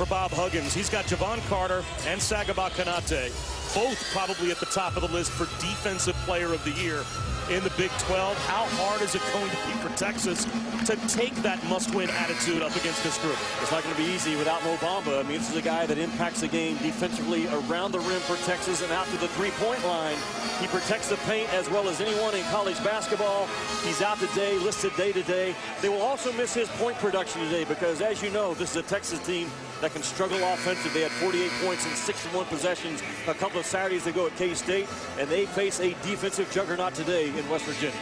for Bob Huggins. He's got Javon Carter and Sagaba Konate, both probably at the top of the list for Defensive Player of the Year in the Big 12. How hard is it going to be for Texas to take that must-win attitude up against this group? It's not going to be easy without Mo Bamba. I mean, this is a guy that impacts the game defensively around the rim for Texas and out to the three-point line. He protects the paint as well as anyone in college basketball. He's out today, listed day to day. They will also miss his point production today because, as you know, this is a Texas team that can struggle offensively. They had 48 points in 61 possessions a couple of Saturdays ago at K-State, and they face a defensive juggernaut today in West Virginia.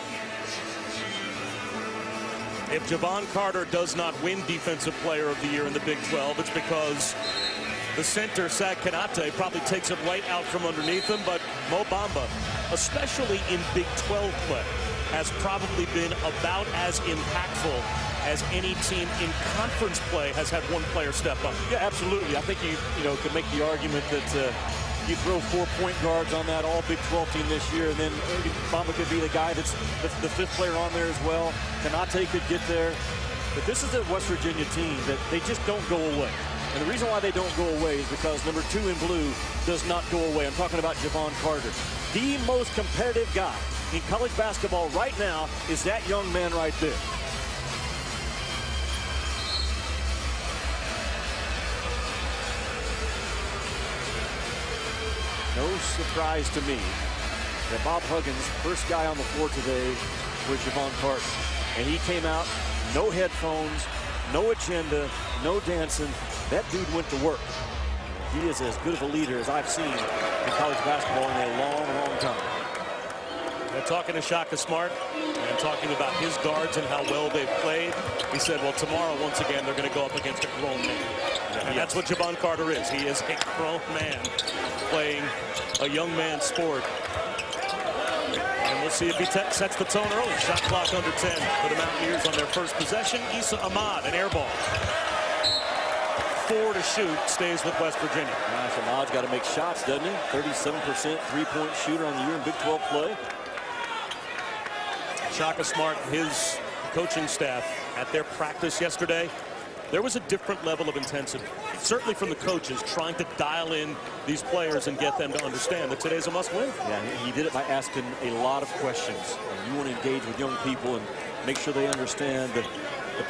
If Javon Carter does not win Defensive Player of the Year in the Big 12, it's because the center, Sag Konate, probably takes it right out from underneath him. But Mo Bamba, especially in Big 12 play, has probably been about as impactful as any team in conference play has had one player step up. Yeah, absolutely. I think you could make the argument that you throw 4 point guards on that all Big 12 team this year, and then Bamba could be the guy that's the fifth player on there as well. Konate could get there. But this is a West Virginia team that they just don't go away. And the reason why they don't go away is because number 2 in blue does not go away. I'm talking about Javon Carter. The most competitive guy in college basketball right now is that young man right there. No surprise to me that Bob Huggins, first guy on the floor today, was Javon Carter. And he came out, no headphones, no agenda, no dancing. That dude went to work. He is as good of a leader as I've seen in college basketball in a long, long time. They're talking to Shaka Smart and talking about his guards and how well they've played. He said, well, tomorrow, once again, they're going to go up against a grown man. And that's what Javon Carter is. He is a grown man playing a young man's sport. And we'll see if he sets the tone early. Shot clock under 10 for the Mountaineers on their first possession. Issa Ahmad, an air ball. 4 to shoot, stays with West Virginia. Gosh, Ahmad's got to make shots, doesn't he? 37% three-point shooter on the year in Big 12 play. Shaka Smart, his coaching staff at their practice yesterday, there was a different level of intensity, certainly from the coaches, trying to dial in these players and get them to understand that today's a must-win. Yeah, he did it by asking a lot of questions. You want to engage with young people and make sure they understand the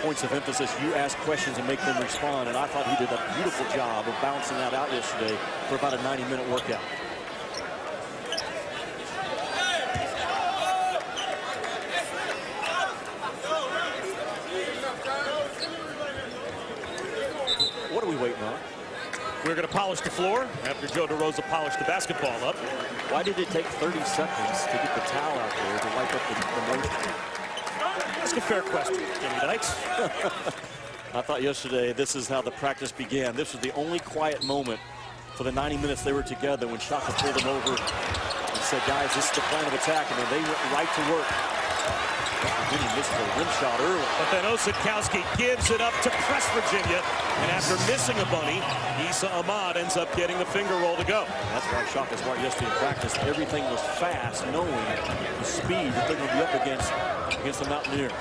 points of emphasis. You ask questions and make them respond, and I thought he did a beautiful job of balancing that out yesterday for about a 90-minute workout. What are we waiting on? We're going to polish the floor after Joe DeRosa polished the basketball up. Why did it take 30 seconds to get the towel out there to wipe up the moisture? That's a fair question, Jimmy Dykes. I thought yesterday this is how the practice began. This was the only quiet moment for the 90 minutes they were together when Shaka pulled them over and said, guys, this is the plan of attack. And then they went right to work. Virginia missed the rim shot early. But then Osikowski gives it up to press Virginia. And after missing a bunny, Issa Ahmad ends up getting the finger roll to go. That's why Shaka Smart yesterday in practice, everything was fast, knowing the speed that they're going to be up against the Mountaineers.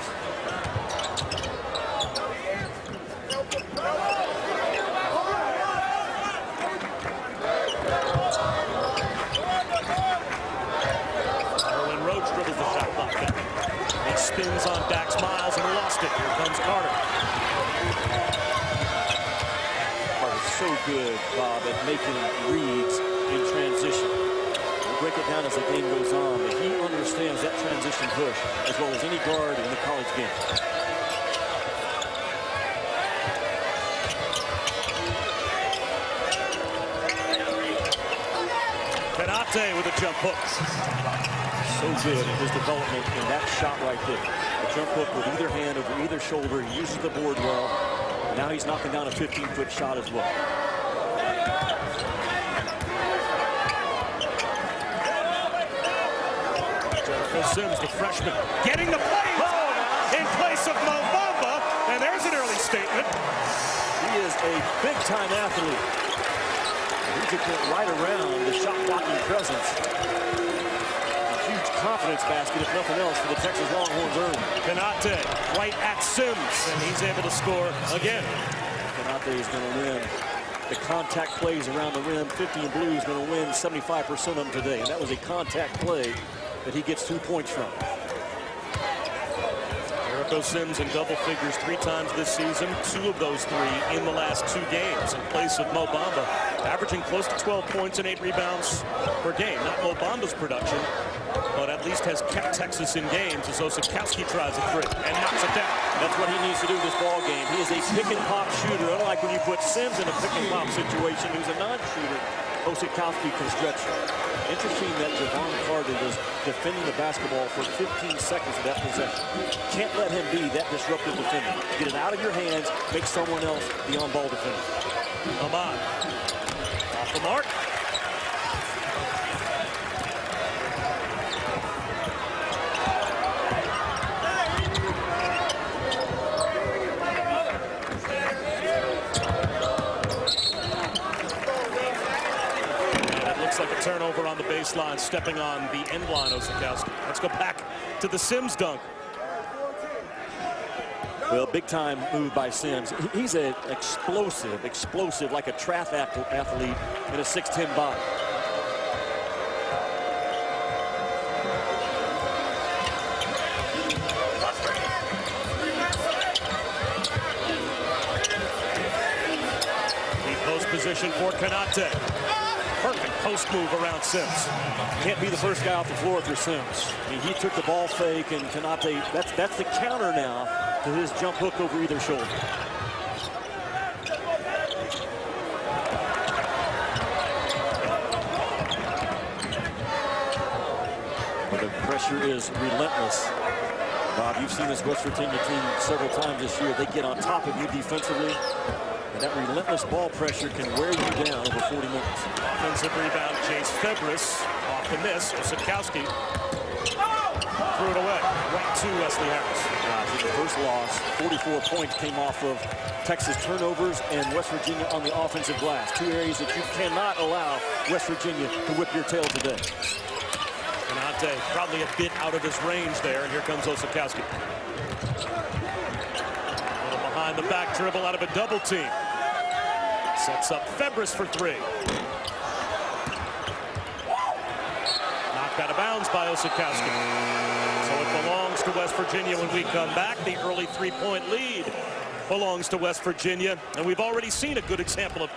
Spins on Dax Miles and lost it. Here comes Carter. Carter's so good, Bob, at making reads in transition. We'll break it down as the game goes on, but he understands that transition push as well as any guard in the college game. Konate with a jump hook. So good in his development in that shot right there. A jump hook with either hand over either shoulder. He uses the board well. Now he's knocking down a 15-foot shot as well. Jericho Sims, the freshman, getting the play in place of Mo Bamba. And there's an early statement. He is a big-time athlete. He took it right around the shot-blocking presence. Confidence basket, if nothing else, for the Texas Longhorns early. Konate right at Sims, and he's able to score again. Konate is going to win the contact plays around the rim. 50 and blue is going to win 75% of them today. And that was a contact play that he gets 2 points from. Jericho Sims in double figures 3 times this season. 2 of those 3 in the last 2 games in place of Mo Bamba, averaging close to 12 points and 8 rebounds per game. Not Mo Bamba's production, but at least has kept Texas in games as Osakowski tries a 3 and knocks it down. That's what he needs to do this ball game. He is a pick and pop shooter. Unlike when you put Sims in a pick and pop situation, who's a non-shooter, Osakowski can stretch. Interesting that Javon Carter was defending the basketball for 15 seconds of that possession. Can't let him be that disruptive defender. Get it out of your hands, make someone else the on-ball defender. Ahmad off the mark. Like a turnover on the baseline, stepping on the end line, Osakowski. Let's go back to the Sims dunk. Well, big time move by Sims. He's an explosive, like a track athlete in a 6'10" body. The post position for Konate. Perfect post move around Sims. Can't be the first guy off the floor if you're Sims. I mean, he took the ball fake, and Konate, that's the counter now to his jump hook over either shoulder. But the pressure is relentless. Bob, you've seen this West Virginia team several times this year. They get on top of you defensively. And that relentless ball pressure can wear you down over 40 minutes. Offensive rebound, Chase Febris off the miss. Osakowski threw it away. Right to Wesley Harris. The first loss, 44 points came off of Texas turnovers and West Virginia on the offensive glass. 2 areas that you cannot allow West Virginia to whip your tail today. Konate probably a bit out of his range there, and here comes Osakowski. Behind the back dribble out of a double team. Sets up Febris for 3. Knocked out of bounds by Osakowski. So it belongs to West Virginia when we come back. The early 3-point lead belongs to West Virginia. And we've already seen a good example of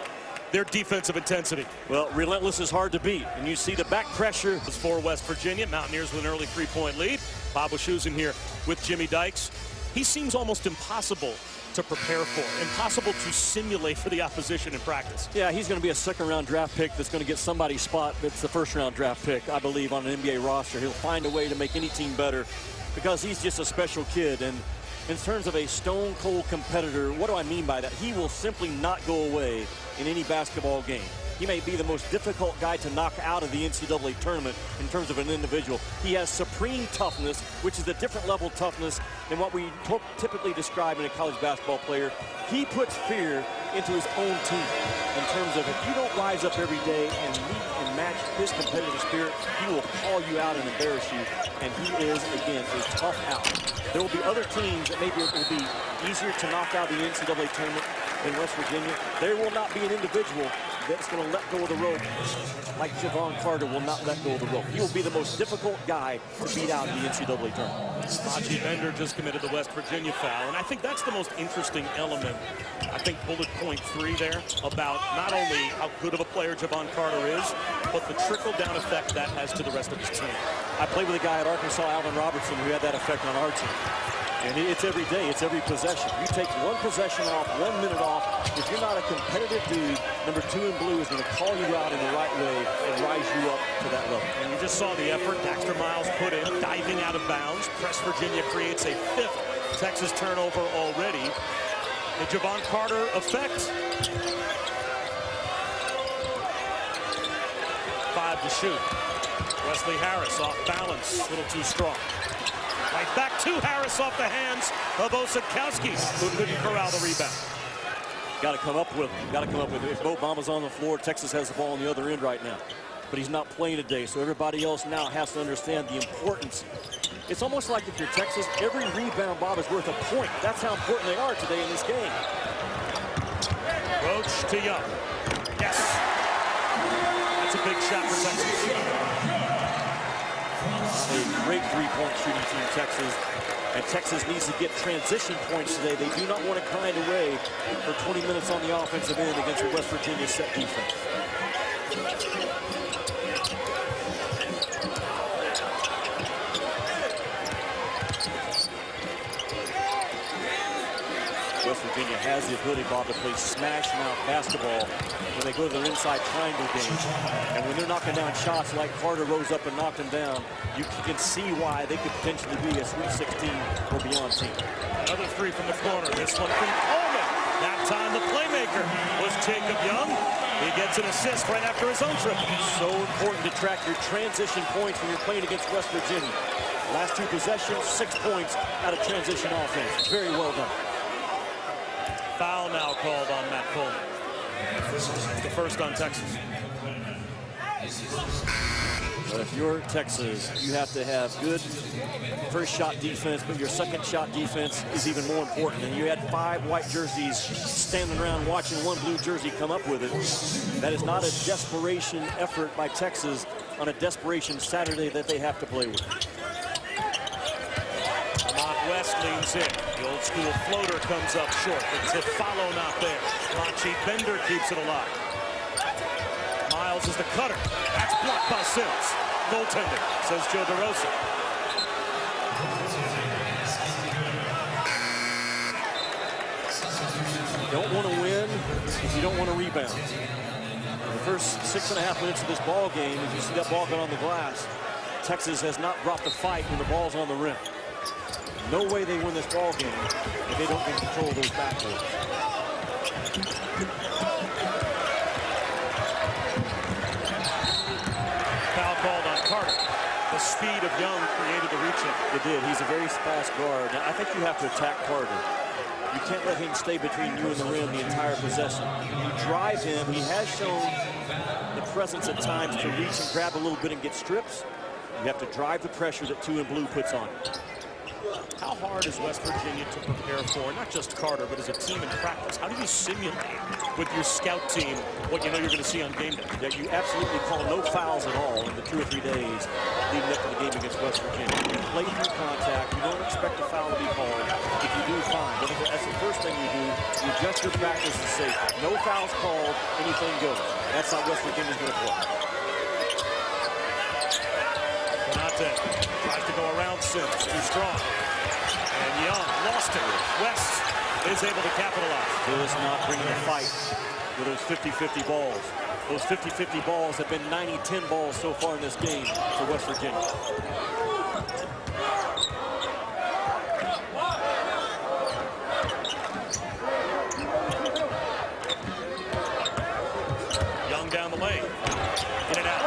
their defensive intensity. Well, relentless is hard to beat. And you see the back pressure. For West Virginia, Mountaineers with an early 3-point lead. Bob Wischusen here with Jimmy Dykes. He seems almost impossible to prepare for, impossible to simulate for the opposition in practice. Yeah, he's going to be a second-round draft pick that's going to get somebody's spot that's the first-round draft pick, I believe, on an NBA roster. He'll find a way to make any team better because he's just a special kid. And in terms of a stone-cold competitor, what do I mean by that? He will simply not go away in any basketball game. He may be the most difficult guy to knock out of the NCAA tournament in terms of an individual. He has supreme toughness, which is a different level of toughness than what we typically describe in a college basketball player. He puts fear into his own team in terms of if you don't rise up every day and meet and match his competitive spirit, he will call you out and embarrass you. And he is, again, a tough out. There will be other teams that maybe it will be easier to knock out the NCAA tournament than West Virginia. There will not be an individual that's going to let go of the rope like Javon Carter will not let go of the rope. He will be the most difficult guy to beat out in the NCAA tournament. Saji Bender just committed the West Virginia foul, and I think that's the most interesting element. I think bullet point 3 there about not only how good of a player Javon Carter is, but the trickle-down effect that has to the rest of his team. I played with a guy at Arkansas, Alvin Robertson, who had that effect on our team. And it's every day, it's every possession. You take one possession off, 1 minute off. If you're not a competitive dude, number 2 in blue is going to call you out in the right way and rise you up to that level. And you just saw the effort Daxter Miles put in, diving out of bounds. West Virginia creates a 5th Texas turnover already. The Javon Carter effect. 5 to shoot. Wesley Harris off balance, a little too strong. Right back to Harris off the hands of Osakowski, who couldn't corral the rebound. Got to come up with it. If Mo Bamba's on the floor, Texas has the ball on the other end right now. But he's not playing today, so everybody else now has to understand the importance. It's almost like if you're Texas, every rebound, Bob, is worth a point. That's how important they are today in this game. Roach to Young. Yes. That's a big shot for Texas. A great three-point shooting team, Texas. And Texas needs to get transition points today. They do not want to grind away for 20 minutes on the offensive end against a West Virginia set defense. West Virginia has the ability, Bob, to play smash-mouth basketball when they go to their inside triangle game. And when they're knocking down shots like Carter rose up and knocked him down, you can see why they could potentially be a Sweet 16 or beyond team. Another three from the corner. This one from Coleman. That time the playmaker was Jacob Young. He gets an assist right after his own triple. So important to track your transition points when you're playing against West Virginia. Last two possessions, 6 points out of transition offense. Very well done. Foul now called on Matt Coleman. The first on Texas. But if you're Texas, you have to have good first shot defense, but your second shot defense is even more important. And you had 5 white jerseys standing around watching one blue jersey come up with it. That is not a desperation effort by Texas on a desperation Saturday that they have to play with. West leans in. The old school floater comes up short. The tip follow not there. Lachi Bender keeps it alive. Miles is the cutter. That's blocked by Sims. Goaltending, says Joe DeRosa. You don't want to win if you don't want to rebound. In the first 6.5 minutes of this ball game, as you see that ball going on the glass, Texas has not brought the fight when the ball's on the rim. No way they win this ball game if they don't control those backboards. Foul called on Carter. The speed of Young created the reach-in. It did. He's a very fast guard. Now, I think you have to attack Carter. You can't let him stay between you and the rim the entire possession. You drive him. He has shown the presence at times to reach and grab a little bit and get strips. You have to drive the pressure that 2 and blue puts on you. How hard is West Virginia to prepare for, not just Carter, but as a team in practice? How do you simulate with your scout team what you know you're going to see on game day? Yeah, you absolutely call no fouls at all in the 2 or 3 days leading up to the game against West Virginia. You play through contact. You don't expect a foul to be called. If you do, fine. But that's the first thing you do. You adjust your practice to say, no fouls called, anything goes. That's how West Virginia's going to play. Konate tries to go around Sims, too strong. And Young lost it. West is able to capitalize. Just not bringing the fight with those 50-50 balls. Those 50-50 balls have been 90-10 balls so far in this game for West Virginia. Young down the lane. In and out.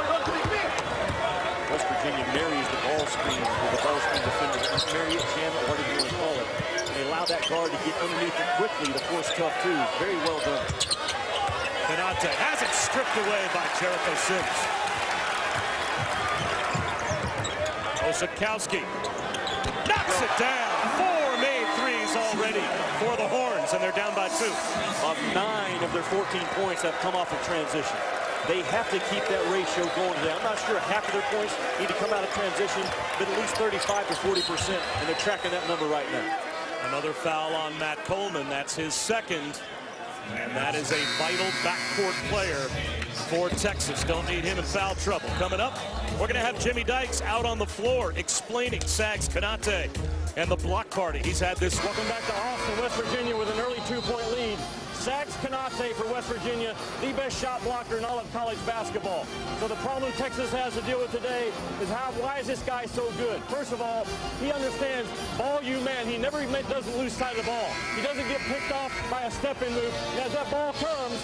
West Virginia marries the ball screen with the ball screen defender. Marry it, jam it, whatever you want to call it. And they allow that guard to get underneath it quickly to force tough twos. Very well done. Konate has it stripped away by Jericho Sims. Osakowski knocks it down. 4 made threes already for the Horns, and they're down by 2. Of 9 of their 14 points have come off of transition. They have to keep that ratio going today. I'm not sure half of their points need to come out of transition, but at least 35 to 40%, and they're tracking that number right now. Another foul on Matt Coleman. That's his second. And that is a vital backcourt player for Texas. Don't need him in foul trouble. Coming up, we're going to have Jimmy Dykes out on the floor explaining Sags Konate and the block party. He's had this. Welcome back to Austin, West Virginia with an early 2-point lead. Sags Konate for West Virginia, the best shot blocker in all of college basketball. So the problem Texas has to deal with today is why is this guy so good? First of all, he understands ball you man. He never doesn't lose sight of the ball. He doesn't get picked off by a step-in move. And as that ball comes,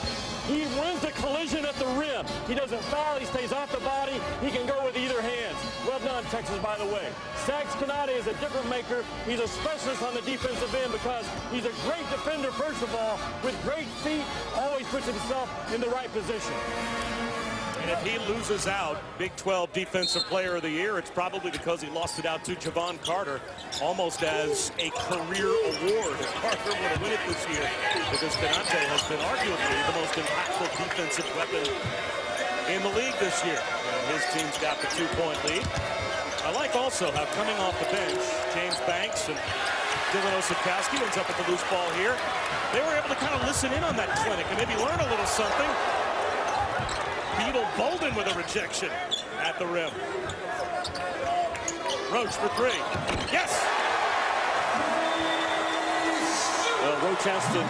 he wins the collision at the rim. He doesn't foul. He stays off the body. He can go with either hands. Well done, Texas, by the way. Sags Konate is a difference maker. He's a specialist on the defensive end because he's a great defender, first of all, with great feet, always puts himself in the right position. And if he loses out Big 12 Defensive Player of the Year, it's probably because he lost it out to Javon Carter, almost as a career award. If Carter would have won it this year, because Konate has been arguably the most impactful defensive weapon in the league this year. And his team's got the 2-point lead. I like also how coming off the bench, James Banks and Dylan Osakowski ends up with the loose ball here. They were able to kind of listen in on that clinic and maybe learn a little something. Beetle Bolden with a rejection at the rim. Roach for three. Yes! Well, Roach has to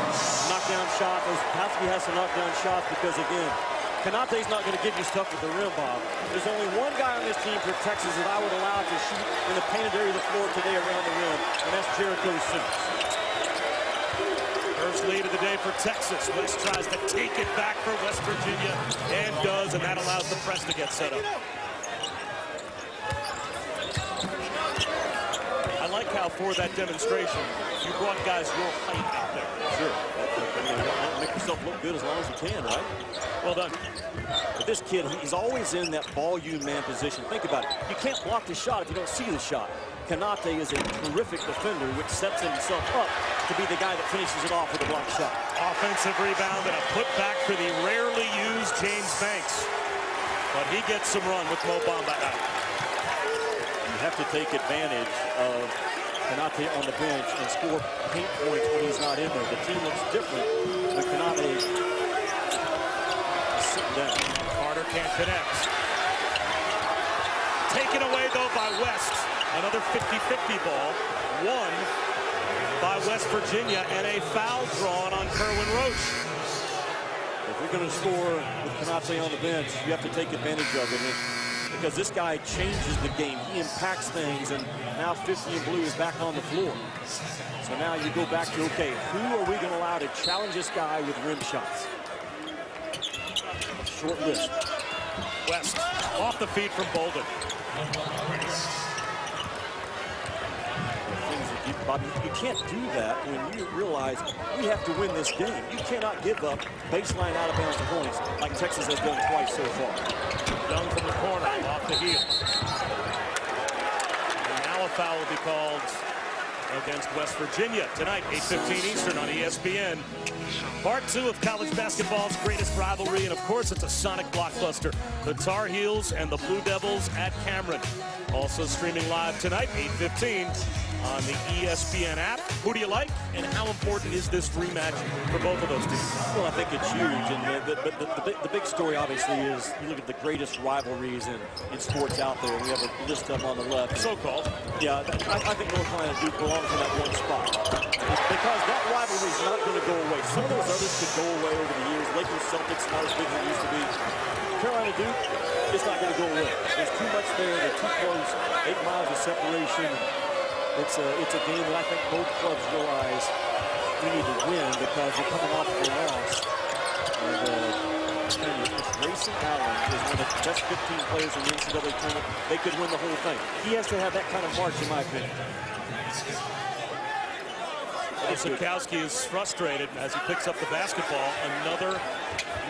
knock down shots. Osakowski has to knock down shots because, again, Konate's not going to give you stuff with the rim, Bob. There's only one guy on this team for Texas that I would allow to shoot in the painted area of the floor today around the rim, and that's Jericho Sims. First lead of the day for Texas. West tries to take it back for West Virginia, and does, and that allows the press to get set up. I like how for that demonstration, you brought guys your height out there. Sure. Make yourself look good as long as you can, right? Well done. But this kid, he's always in that volume man position. Think about it. You can't block the shot if you don't see the shot. Konate is a terrific defender, which sets himself up to be the guy that finishes it off with a block shot. Offensive rebound and a putback for the rarely used James Banks. But he gets some run with Mo Bamba out. You have to take advantage of Konate on the bench and score paint points when he's not in there. The team looks different when Konate is sitting down. Carter can't connect. Taken away, though, by West. Another 50-50 ball. Won by West Virginia, and a foul drawn on Kerwin Roach. If you're going to score with Konate on the bench, you have to take advantage of it. Because this guy changes the game. He impacts things, and now 50 and blue is back on the floor. So now you go back to, okay, who are we going to allow to challenge this guy with rim shots? Short list. West off the feet from Bolden. Bobby, you can't do that when you realize we have to win this game. You cannot give up baseline out-of-bounds points like Texas has done twice so far. Young from the corner, off the heel. And now a foul will be called against West Virginia tonight, 8:15 Eastern on ESPN. Part 2 of college basketball's greatest rivalry, and of course it's a sonic blockbuster. The Tar Heels and the Blue Devils at Cameron. Also streaming live tonight, 8:15 on the ESPN app. Who do you like, and how important is this rematch for both of those teams? Well, I think it's huge, and the big story obviously is you look at the greatest rivalries in sports out there. We have a list of them on the left. So-called. Yeah, I think North Carolina Duke belongs in that one spot. Because that rivalry is not going to go away. Some of those others could go away over the years. Lakers Celtics not as big as it used to be. Carolina Duke, it's not going to go away. There's too much there. They're too close. 8 miles of separation. It's a game that I think both clubs realize we need to win because we're coming off of a loss. And Grayson Allen is one of the best 15 players in the NCAA tournament. They could win the whole thing. He has to have that kind of march, in my opinion. Osakowski is frustrated as he picks up the basketball. Another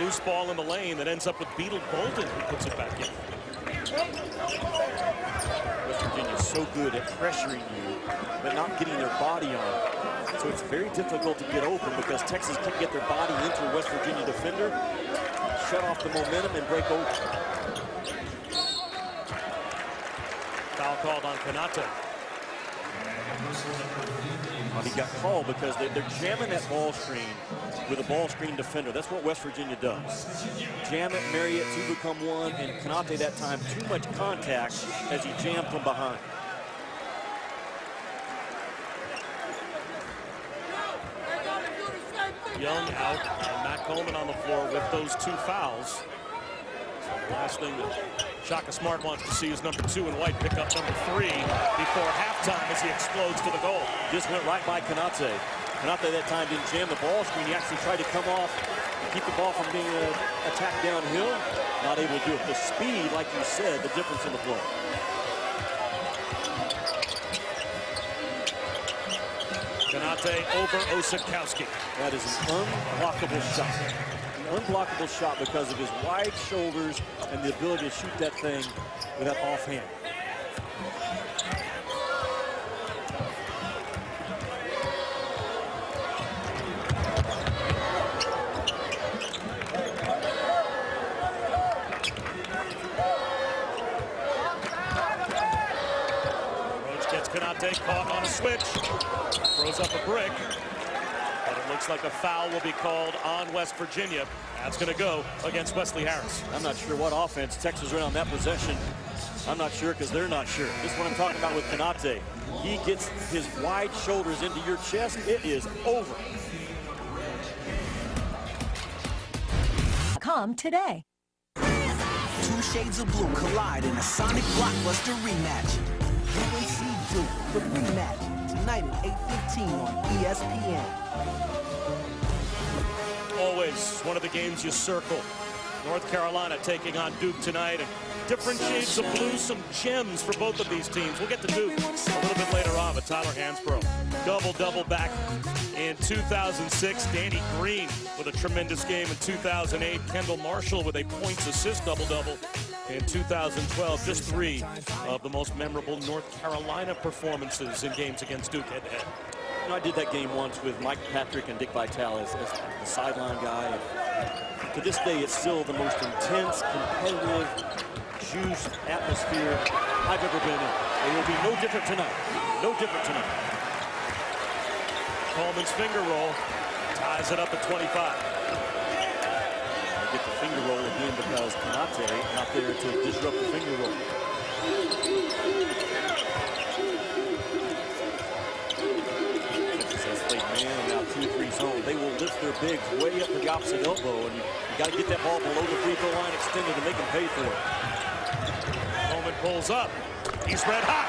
loose ball in the lane that ends up with Beetle Bolden, who puts it back in. West Virginia is so good at pressuring you, but not getting their body on. So it's very difficult to get open because Texas can't get their body into a West Virginia defender, shut off the momentum, and break open. Foul called on Konate. He got called because they're jamming that ball screen with a ball screen defender. That's what West Virginia does. Jam it, marry it, two become one, and Konate that time too much contact as he jammed from behind. Young out, and Matt Coleman on the floor with those 2 fouls. The last thing that Shaka Smart wants to see is number 2 and White pick up number 3 before halftime as he explodes to the goal. Just went right by Konate. Konate that time didn't jam the ball screen. He actually tried to come off, keep the ball from being attacked downhill. Not able to do it. The speed, like you said, the difference in the flow. Konate over Osakowski. That is an unblockable shot. unblockable shot because of his wide shoulders and the ability to shoot that thing with that offhand. Canate caught on a switch, throws up a brick, but it looks like a foul will be called on West Virginia. That's going to go against Wesley Harris. I'm not sure what offense Texas ran on that possession. I'm not sure because they're not sure. This is what I'm talking about with Canate. He gets his wide shoulders into your chest, it is over. Come today. Two shades of blue collide in a Sonic blockbuster rematch. UNC Duke, the rematch, tonight at 8:15 on ESPN. Always one of the games you circle. North Carolina taking on Duke tonight. And different shades of blue, some gems for both of these teams. We'll get to Duke a little bit later on, but Tyler Hansbrough. Double back in 2006. Danny Green with a tremendous game in 2008. Kendall Marshall with a points assist double-double in 2012. Just three of the most memorable North Carolina performances in games against Duke head-to-head. You know, I did that game once with Mike Patrick and Dick Vitale as the sideline guy. And to this day, it's still the most intense, competitive, juiced atmosphere I've ever been in. It will be no different tonight. No different tonight. Coleman's finger roll ties it up at 25. They get the finger roll again because Canate out there to disrupt the finger roll. Texas has played man and now 2-3 zone. They will lift their bigs way up to the opposite elbow, and you got to get that ball below the free throw line extended to make them pay for it. Coleman pulls up. He's red hot.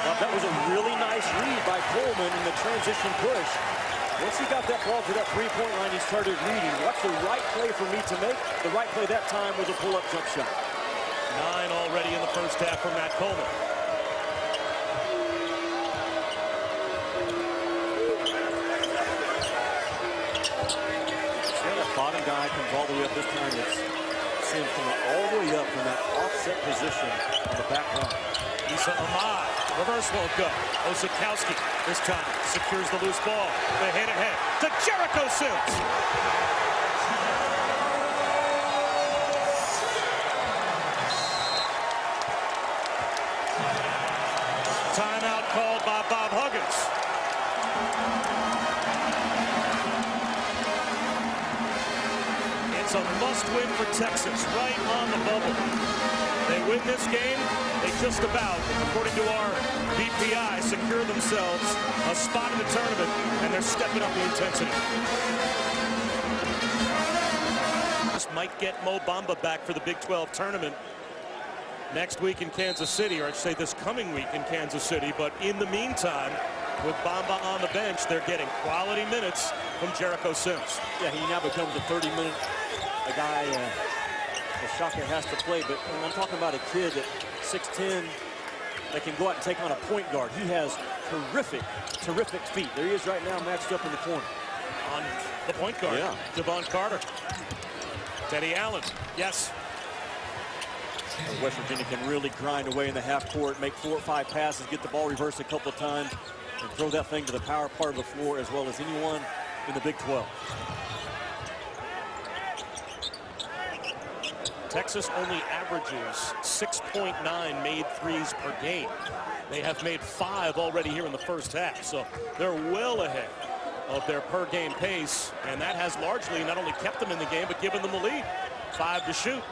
Now, that was a really nice read by Coleman in the transition push. Once he got that ball to that three-point line, he started reading. What's the right play for me to make? The right play that time was a pull-up jump shot. 9 already in the first half from Matt Coleman. Yeah, that bottom guy comes all the way up this time. It's Sims coming all the way up from that offset position on the back line. Issa Ahmad. Reverse won't go. Osikowski this time secures the loose ball. They hit ahead to Jericho Sims. Timeout called by Bob Huggins. It's a must-win for Texas, right on the bubble. They win this game, they just about, according to our VPI, secure themselves a spot in the tournament, and they're stepping up the intensity. This might get Mo Bamba back for the Big 12 tournament next week in Kansas City, or I'd say this coming week in Kansas City. But in the meantime, with Bamba on the bench, they're getting quality minutes from Jericho Sims. Yeah, he now becomes a 30-minute guy Shaka has to play, but I'm talking about a kid at 6'10" that can go out and take on a point guard. He has terrific feet. There he is right now, matched up in the corner. On the point guard, yeah. Javon Carter. Teddy Allen, yes. West Virginia can really grind away in the half court, make 4 or 5 passes, get the ball reversed a couple of times, and throw that thing to the power part of the floor as well as anyone in the Big 12. Texas only averages 6.9 made threes per game. They have made 5 already here in the first half, so they're well ahead of their per game pace, and that has largely not only kept them in the game but given them the lead. 5 to shoot.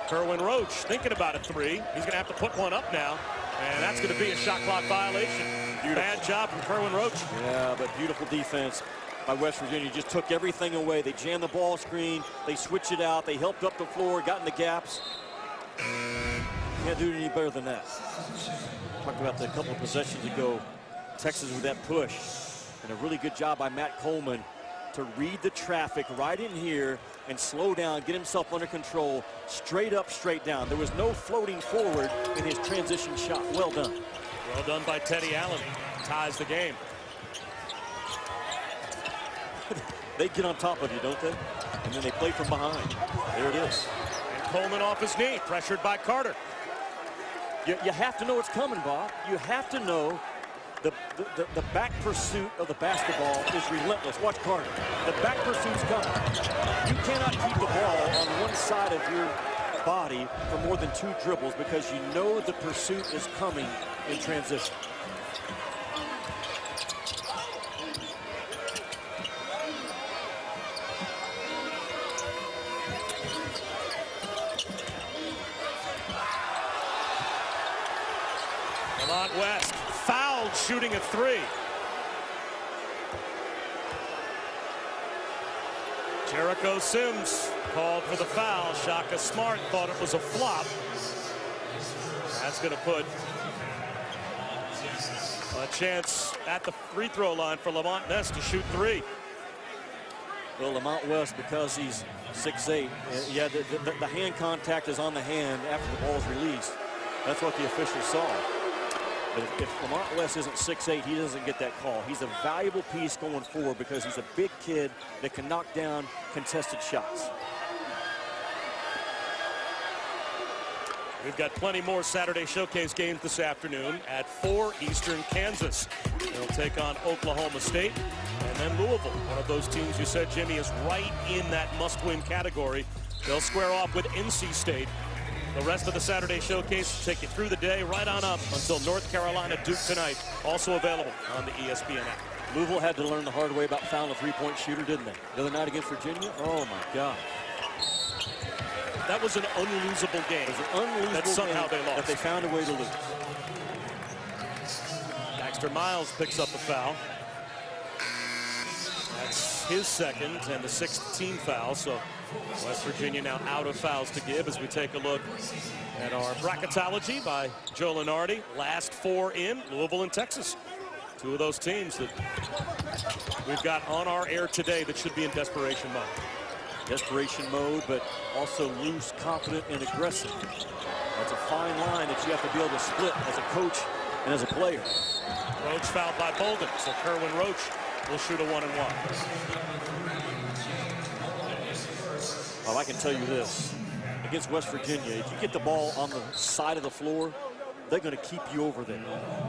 Kerwin Roach thinking about a 3. He's going to have to put one up now, and that's going to be a shot clock violation. Bad job from Kerwin Roach. Yeah, but beautiful defense by West Virginia. Just took everything away. They jammed the ball screen. They switched it out. They helped up the floor, got in the gaps. Can't do it any better than that. Talked about that a couple of possessions ago. Texas with that push. And a really good job by Matt Coleman to read the traffic right in here and slow down, get himself under control, straight up, straight down. There was no floating forward in his transition shot. Well done. Well done by Teddy Allen. Ties the game. They get on top of you, don't they? and then they play from behind. There it is. And Coleman off his knee, pressured by Carter. You have to know it's coming, Bob. You have to know the back pursuit of the basketball is relentless. Watch Carter. The back pursuit's coming. You cannot keep the ball on one side of your body for more than 2 dribbles because you know the pursuit is coming in transition. Lamont West fouled shooting a 3. Jericho Sims called for the foul. Shaka Smart thought it was a flop. That's going to put a chance at the free throw line for Lamont West to shoot 3. Well, Lamont West, because he's 6'8", yeah, the hand contact is on the hand after the ball is released. That's what the officials saw. But if Lamont West isn't 6'8", he doesn't get that call. He's a valuable piece going forward because he's a big kid that can knock down contested shots. We've got plenty more Saturday Showcase games this afternoon at 4 Eastern. Kansas will take on Oklahoma State. And then Louisville, one of those teams you said, Jimmy, is right in that must-win category. They'll square off with NC State. The rest of the Saturday Showcase will take you through the day right on up until North Carolina Duke tonight. Also available on the ESPN app. Louisville had to learn the hard way about fouling a three-point shooter, didn't they? The other night against Virginia? Oh, my God. That was an unlosable game. It was an unlosable that somehow game they lost. that they found a way to lose. Baxter Miles picks up the foul. That's his second and the 6th team foul. So West Virginia now out of fouls to give as we take a look at our bracketology by Joe Lenardi. Last 4 in, Louisville and Texas. 2 of those teams that we've got on our air today that should be in desperation mode. Desperation mode, but also loose, confident, and aggressive. That's a fine line that you have to be able to split as a coach and as a player. Roach fouled by Bolden, so Kerwin Roach will shoot a 1-and-1. Well, I can tell you this. Against West Virginia, if you get the ball on the side of the floor, they're going to keep you over there.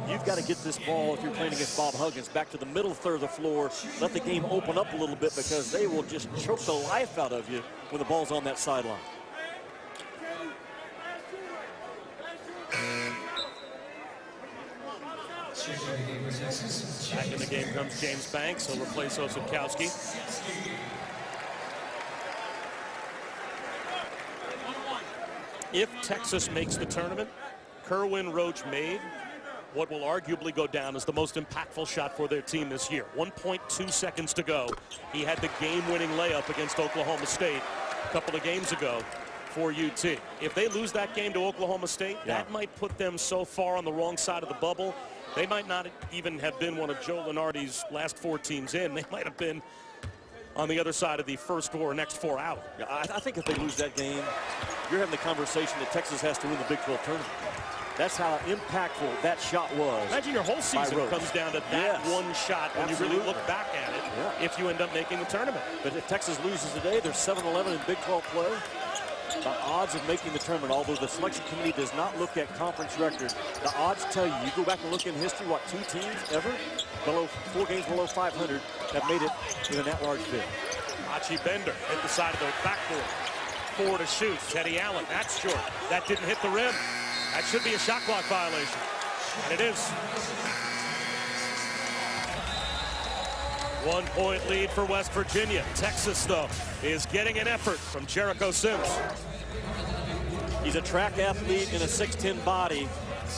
You've got to get this ball, if you're playing against Bob Huggins, back to the middle third of the floor. Let the game open up a little bit because they will just choke the life out of you when the ball's on that sideline. Back in the game comes James Banks. He'll replace Osakowski. If Texas makes the tournament, Kerwin Roach made what will arguably go down as the most impactful shot for their team this year. 1.2 seconds to go. He had the game-winning layup against Oklahoma State a couple of games ago for UT. If they lose that game to Oklahoma State, that might put them so far on the wrong side of the bubble, they might not even have been one of Joe Lenardi's last 4 teams in. They might have been on the other side of the first or next 4 out. Yeah, I think if they lose that game, you're having the conversation that Texas has to win the Big 12 tournament. That's how impactful that shot was. Imagine your whole season comes down to that one shot when you really look back at it if you end up making the tournament. But if Texas loses today, they're 7-11 in Big 12 play. The odds of making the tournament, although the selection committee does not look at conference record, the odds tell you, you go back and look in history, what, 2 teams ever below 4 games below 500 have made it in an at-large bid. Archie Bender hit the side of the backboard. 4 to shoot. Teddy Allen, that's short. That didn't hit the rim. That should be a shot clock violation. And it is. 1-point lead for West Virginia. Texas, though, is getting an effort from Jericho Sims. He's a track athlete in a 6'10" body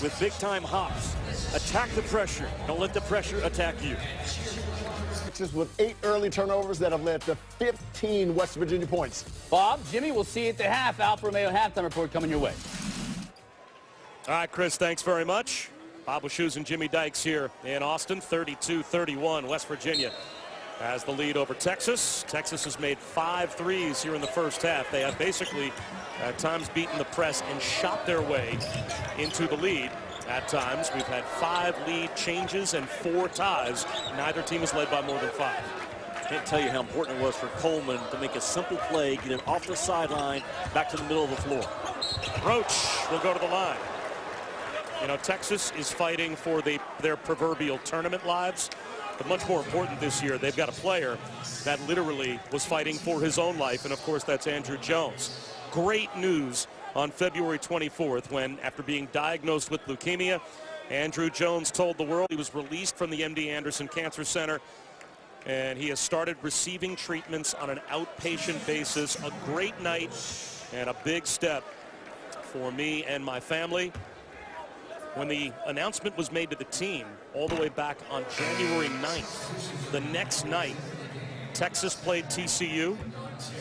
with big-time hops. Attack the pressure. Don't let the pressure attack you. Texas with 8 early turnovers that have led to 15 West Virginia points. Bob, Jimmy, we'll see you at the half. Alfa Romeo halftime report coming your way. All right, Chris, thanks very much. Bob Wischusen and Jimmy Dykes here in Austin, 32-31. West Virginia has the lead over Texas. Texas has made 5 threes here in the first half. They have basically at times beaten the press and shot their way into the lead. At times, we've had 5 lead changes and 4 ties. Neither team has led by more than 5. Can't tell you how important it was for Coleman to make a simple play, get it off the sideline, back to the middle of the floor. Roach will go to the line. You know, Texas is fighting for their proverbial tournament lives. But much more important this year, they've got a player that literally was fighting for his own life. And, of course, that's Andrew Jones. Great news on February 24th when, after being diagnosed with leukemia, Andrew Jones told the world he was released from the MD Anderson Cancer Center. And he has started receiving treatments on an outpatient basis. A great night and a big step for me and my family. When the announcement was made to the team all the way back on January 9th, the next night, Texas played TCU,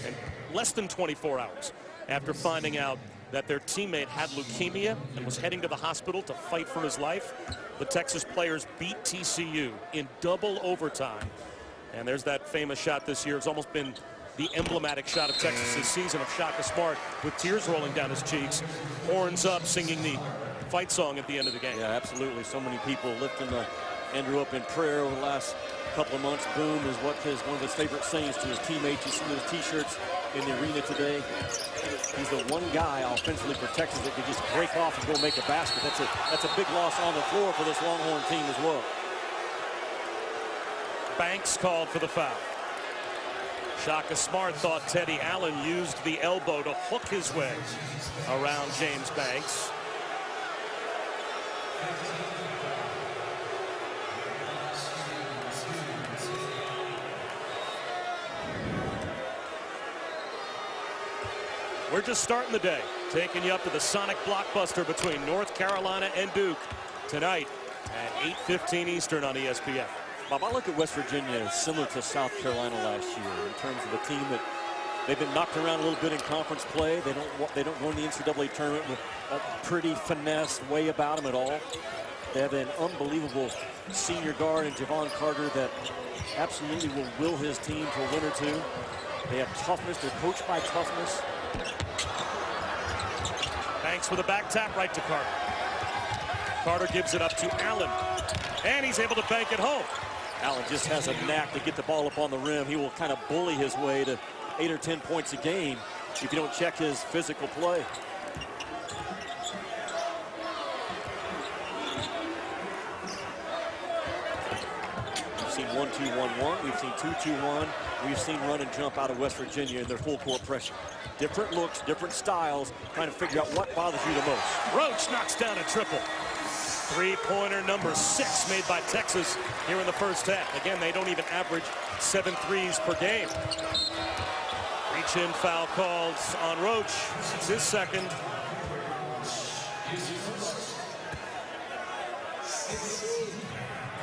and less than 24 hours after finding out that their teammate had leukemia and was heading to the hospital to fight for his life, the Texas players beat TCU in double overtime. And there's that famous shot this year. It's almost been the emblematic shot of Texas this season of Shaka Smart with tears rolling down his cheeks, horns up, singing the fight song at the end of the game. Yeah, absolutely. So many people lifting Andrew up in prayer over the last couple of months. Boom is one of his favorite sayings to his teammates. You see those T-shirts in the arena today. He's the one guy offensively for Texas that could just break off and go make a basket. That's a big loss on the floor for this Longhorn team as well. Banks called for the foul. Shaka Smart thought Teddy Allen used the elbow to hook his way around James Banks. We're just starting the day, taking you up to the Sonic blockbuster between North Carolina and Duke tonight at 8:15 Eastern on ESPN. Bob, I look at West Virginia similar to South Carolina last year in terms of a team that they've been knocked around a little bit in conference play. They don't go in the NCAA tournament with a pretty finesse way about them at all. They have an unbelievable senior guard in Javon Carter that absolutely will will his team to a win or two. They have toughness. They're coached by toughness. Banks with a back tap right to Carter. Carter gives it up to Allen, and he's able to bank it home. Allen just has a knack to get the ball up on the rim. He will kind of bully his way to 8 or 10 points a game if you don't check his physical play. We've seen 1-2-1-1. We've seen 2-2-1. We've seen run and jump out of West Virginia in their full court pressure. Different looks, different styles, trying to figure out what bothers you the most. Roach knocks down a triple. Three-pointer number 6 made by Texas here in the first half. Again, they don't even average 7 threes per game. Reach-in foul called on Roach. It's his second.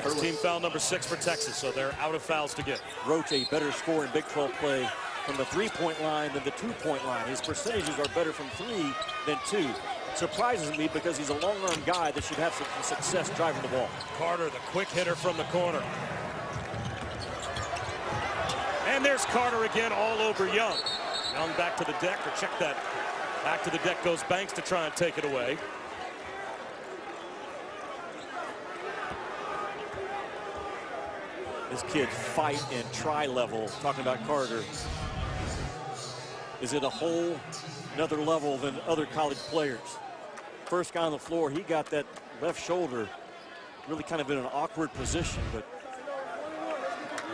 First team foul number 6 for Texas, so they're out of fouls to get. Roach, a better scorer in Big 12 play from the 3-point line than the 2-point line. His percentages are better from 3 than 2. Surprises me because he's a long-arm guy that should have some success driving the ball. Carter, the quick hitter from the corner. And there's Carter again all over Young. Young back to the deck, or check that. Back to the deck goes Banks to try and take it away. This kid fight and try level, talking about Carter, is at a whole another level than other college players. First guy on the floor, he got that left shoulder really kind of in an awkward position, but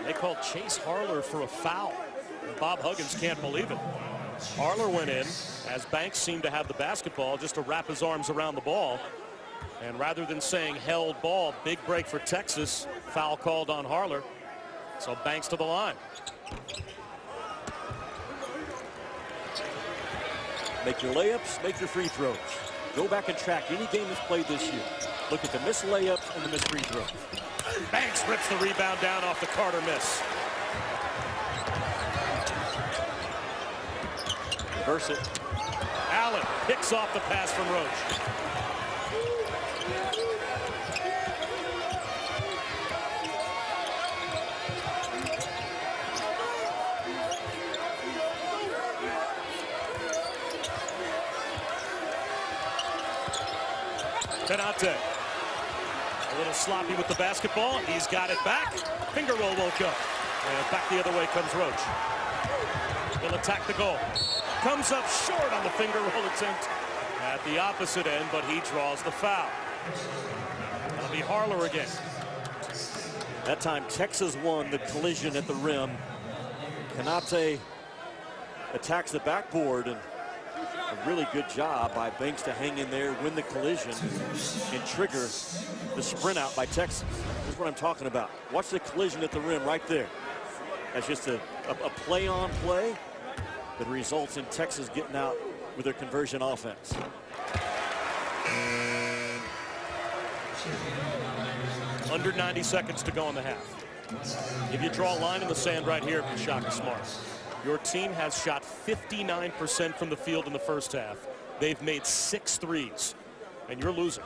they called Chase Harler for a foul. Bob Huggins can't believe it. Harler went in as Banks seemed to have the basketball just to wrap his arms around the ball. And rather than saying held ball, big break for Texas, foul called on Harler. So Banks to the line. Make your layups, make your free throws. Go back and track any game that's played this year. Look at the missed layups and the missed free throws. Banks rips the rebound down off the Carter miss. Reverse it. Allen picks off the pass from Roach. Canate. A little sloppy with the basketball. He's got it back. Finger roll won't go. And back the other way comes Roach. He'll attack the goal. Comes up short on the finger roll attempt at the opposite end, but he draws the foul. That'll be Harler again. That time Texas won the collision at the rim. Kanate attacks the backboard, and a really good job by Banks to hang in there, win the collision, and trigger the sprint out by Texas. This is what I'm talking about. Watch the collision at the rim right there. That's just a play-on play that results in Texas getting out with their conversion offense. Under 90 seconds to go in the half. If you draw a line in the sand right here, Shaka Smart, your team has shot 59% from the field in the first half. They've made 6 threes, and you're losing.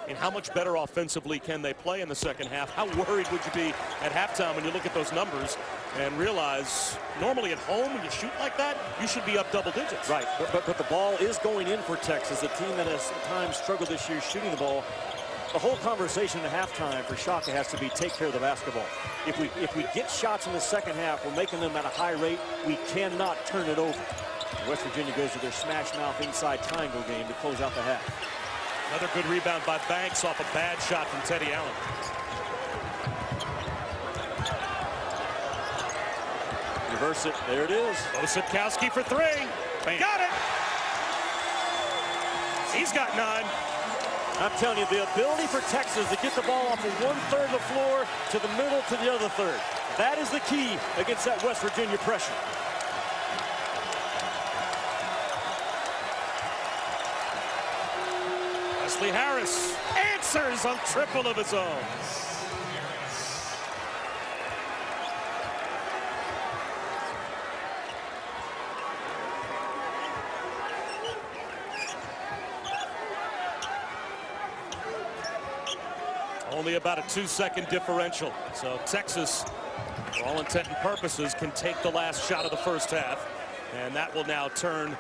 And how much better offensively can they play in the second half? How worried would you be at halftime when you look at those numbers and realize normally at home when you shoot like that, you should be up double digits. Right, but the ball is going in for Texas, a team that has at times struggled this year shooting the ball. The whole conversation at halftime for Shaka has to be take care of the basketball. If we get shots in the second half, we're making them at a high rate. We cannot turn it over. West Virginia goes to their smash mouth inside triangle game to close out the half. Another good rebound by Banks off a bad shot from Teddy Allen. Reverse it. There it is. Osipkowski for 3. Bam. Got it. He's got 9. I'm telling you, the ability for Texas to get the ball off of 1/3 of the floor to the middle to the other third. That is the key against that West Virginia pressure. Wesley Harris answers on triple of his own. Only about a 2-second differential. So Texas, for all intent and purposes, can take the last shot of the first half. And that will now turn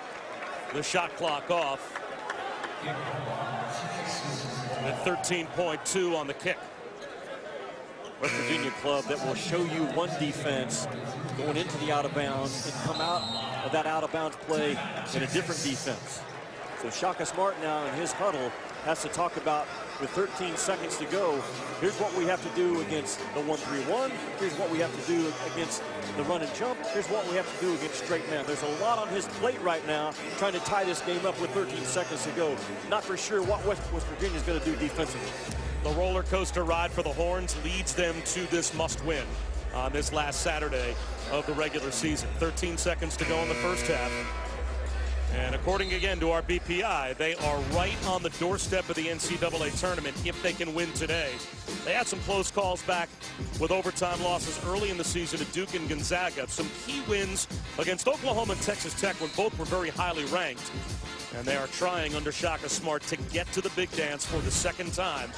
the shot clock off. At 13.2 on the kick. West Virginia club that will show you one defense going into the out of bounds and come out of that out of bounds play in a different defense. So Shaka Smart now in his huddle has to talk about, with 13 seconds to go, here's what we have to do against the 1-3-1. Here's what we have to do against the run and jump. Here's what we have to do against straight man. There's a lot on his plate right now, trying to tie this game up with 13 seconds to go. Not for sure what West Virginia is going to do defensively. The roller coaster ride for the Horns leads them to this must-win on this last Saturday of the regular season. 13 seconds to go in the first half. And according again to our BPI, they are right on the doorstep of the NCAA tournament if they can win today. They had some close calls back with overtime losses early in the season to Duke and Gonzaga. Some key wins against Oklahoma and Texas Tech when both were very highly ranked. And they are trying under Shaka Smart to get to the big dance for the second time.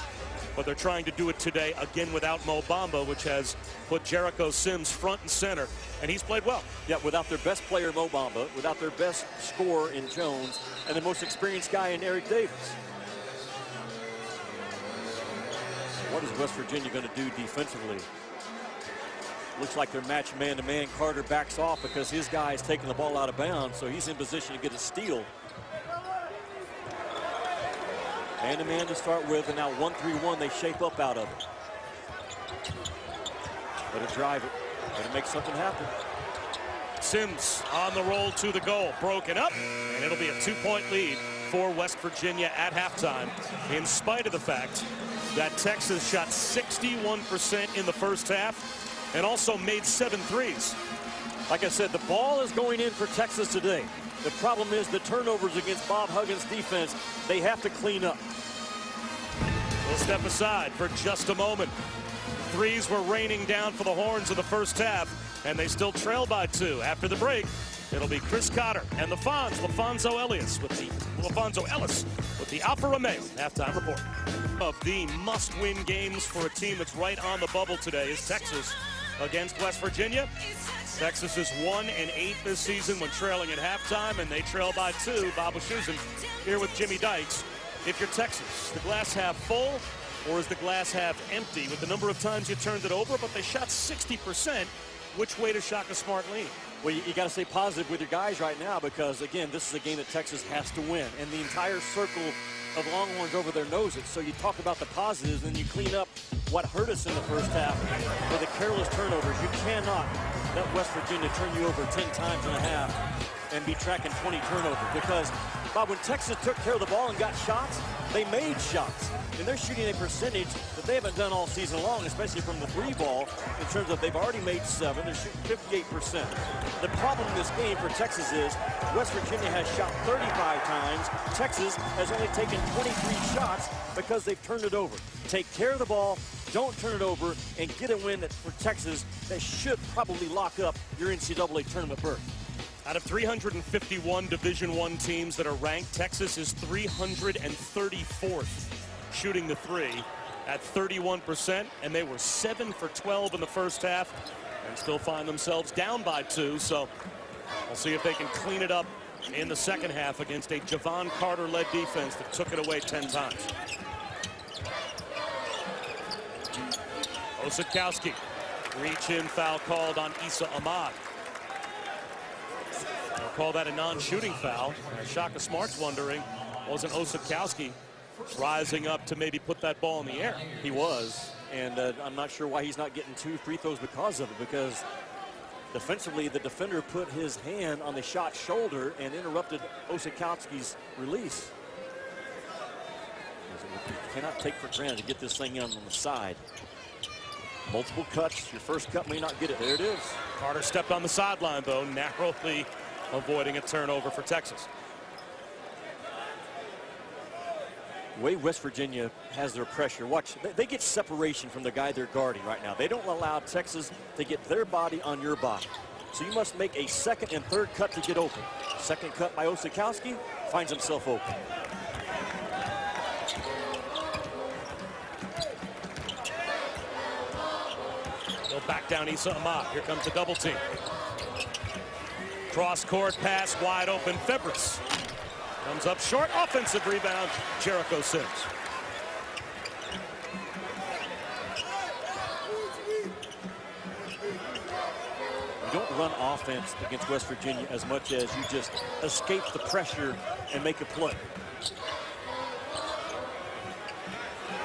But they're trying to do it today again without Mo Bamba, which has put Jericho Sims front and center, and he's played well. Yeah, without their best player, Mo Bamba, without their best scorer in Jones, and the most experienced guy in Eric Davis. What is West Virginia going to do defensively? Looks like they're matched man-to-man. Carter backs off because his guy is taking the ball out of bounds, so he's in position to get a steal. Man-to-man to start with, and now 1-3-1 they shape up out of it. Better drive it. Better make something happen. Sims on the roll to the goal. Broken up, and it'll be a 2-point lead for West Virginia at halftime, in spite of the fact that Texas shot 61% in the first half and also made 7 threes. Like I said, the ball is going in for Texas today. The problem is the turnovers against Bob Huggins' defense, they have to clean up. We'll step aside for just a moment. Threes were raining down for the Horns in the first half, and they still trail by 2. After the break, it'll be Chris Cotter and the Fonz, LaFonso Ellis with the Alfa Romeo halftime report. Of the must-win games for a team that's right on the bubble today is Texas against West Virginia. Texas is 1-8 this season when trailing at halftime, and they trail by 2. Bob Wischusen here with Jimmy Dykes. If you're Texas, the glass half full or is the glass half empty? With the number of times you turned it over, but they shot 60%, which way does Shaka Smart lean? Well, you got to stay positive with your guys right now because, again, this is a game that Texas has to win. And the entire circle of Longhorns over their noses. So you talk about the positives and you clean up what hurt us in the first half with the careless turnovers. You cannot let West Virginia turn you over 10 times and a half and be tracking 20 turnovers. Because, Bob, when Texas took care of the ball and got shots, they made shots. And they're shooting a percentage that they haven't done all season long, especially from the three ball, in terms of they've already made 7. They're shooting 58%. The problem in this game for Texas is West Virginia has shot 35 times. Texas has only taken 23 shots because they've turned it over. Take care of the ball, don't turn it over, and get a win for Texas that should probably lock up your NCAA tournament berth. Out of 351 Division I teams that are ranked, Texas is 334th shooting the three at 31%, and they were 7 for 12 in the first half and still find themselves down by 2. So we'll see if they can clean it up in the second half against a Javon Carter-led defense that took it away 10 times. Osakowski, reach-in foul called on Issa Ahmad. They'll call that a non-shooting foul. Shaka Smart's wondering, wasn't Osakowski rising up to maybe put that ball in the air? He was, and I'm not sure why he's not getting 2 free throws because of it, because defensively the defender put his hand on the shot shoulder and interrupted Osakowski's release. You cannot take for granted to get this thing in on the side. Multiple cuts, your first cut may not get it. There it is. Carter stepped on the sideline, though, narrowly avoiding a turnover for Texas. The way West Virginia has their pressure, watch, they get separation from the guy they're guarding right now. They don't allow Texas to get their body on your body. So you must make a second and third cut to get open. Second cut by Osakowski, finds himself open. They'll back down Issa Ahmad. Here comes the double team. Cross court pass, wide open. Febres comes up short. Offensive rebound, Jericho Sims. You don't run offense against West Virginia as much as you just escape the pressure and make a play.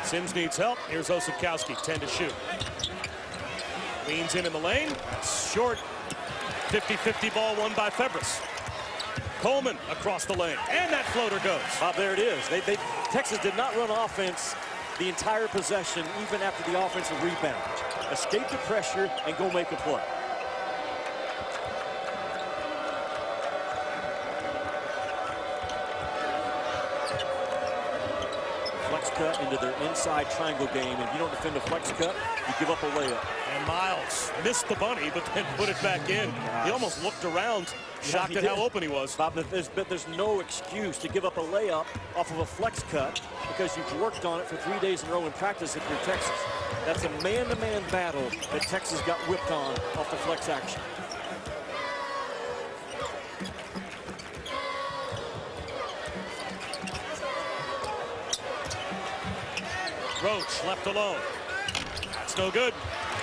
Sims needs help. Here's Osakowski, 10 to shoot. Leans in the lane. Short. 50-50 ball won by Febres. Coleman across the lane, and that floater goes. Bob, there it is. Texas did not run offense the entire possession, even after the offensive rebound. Escape the pressure and go make a play. Flex cut into their inside triangle game, and if you don't defend a flex cut, you give up a layup. And Miles missed the bunny, but then put it back in. Gosh. He almost looked around, shocked at how open he was. Bob, there's no excuse to give up a layup off of a flex cut because you've worked on it for 3 days in a row in practice if you're Texas. That's a man-to-man battle that Texas got whipped on off the flex action. Roach left alone. That's no good.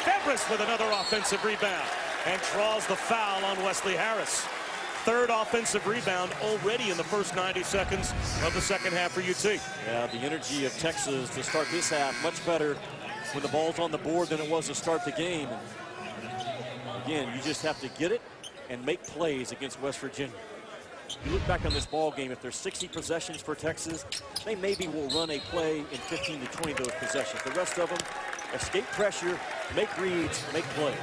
Febres with another offensive rebound and draws the foul on Wesley Harris. Third offensive rebound already in the first 90 seconds of the second half for UT. Yeah, the energy of Texas to start this half much better when the ball's on the board than it was to start the game. Again, you just have to get it and make plays against West Virginia. You look back on this ball game, if there's 60 possessions for Texas, they maybe will run a play in 15 to 20 of those possessions. The rest of them, escape pressure, make reads, make plays.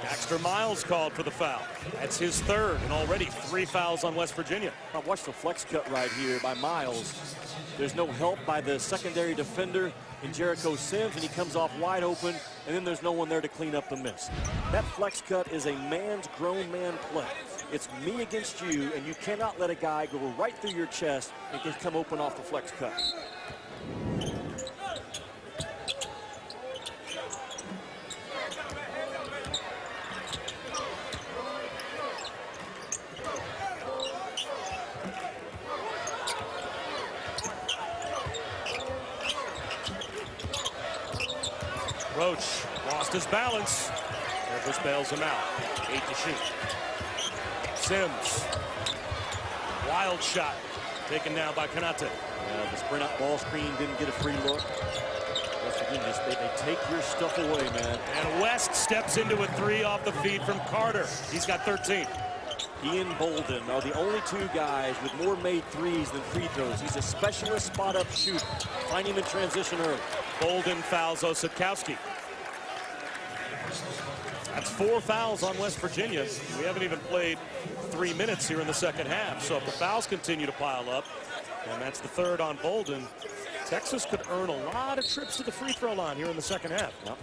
Dexter Miles called for the foul. That's his third, and already 3 fouls on West Virginia. Now watch the flex cut right here by Miles. There's no help by the secondary defender in Jericho Sims, and he comes off wide open, and then there's no one there to clean up the miss. That flex cut is a man's grown man play. It's me against you, and you cannot let a guy go right through your chest and can come open off the flex cut. Roach lost his balance. Evers bails him out. 8 to shoot. Sims. Wild shot. Taken down by Kanate. The sprint out ball screen didn't get a free look. West Virginia, they take your stuff away, man. And West steps into a 3 off the feed from Carter. He's got 13. He and Bolden are the only 2 guys with more made threes than free throws. He's a specialist spot-up shooter. Find him in transition early. Bolden fouls Osakowski. That's 4 fouls on West Virginia. We haven't even played 3 minutes here in the second half. So if the fouls continue to pile up, and that's the 3rd on Bolden, Texas could earn a lot of trips to the free throw line here in the second half. Yep.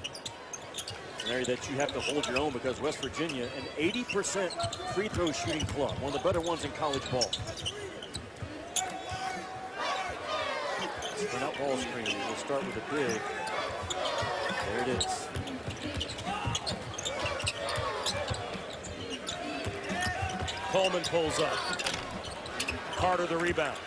An area that you have to hold your own because West Virginia, an 80% free throw shooting club, one of the better ones in college ball. Sprint out ball screen. We'll start with a big. There it is. Coleman pulls up. Carter the rebound.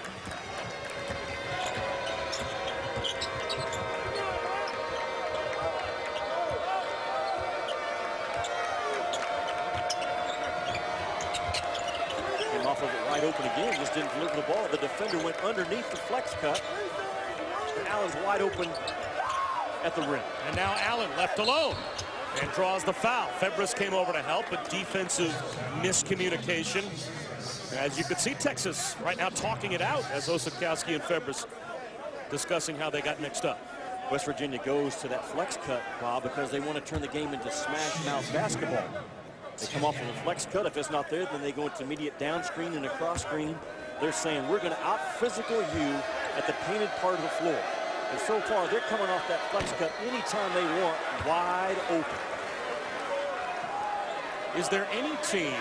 Came off of it wide open again, just didn't deliver the ball. The defender went underneath the flex cut. And Allen's wide open at the rim. And now Allen left alone and draws the foul. Febres came over to help, but defensive miscommunication. As you could see, Texas right now talking it out as Osakowski and Febres discussing how they got mixed up. West Virginia goes to that flex cut, Bob, because they want to turn the game into smash mouth basketball. They come off of a flex cut. If it's not there, then they go into immediate down screen and a cross screen. They're saying, we're going to out-physical you at the painted part of the floor. And so far, they're coming off that flex cut anytime they want, wide open. Is there any team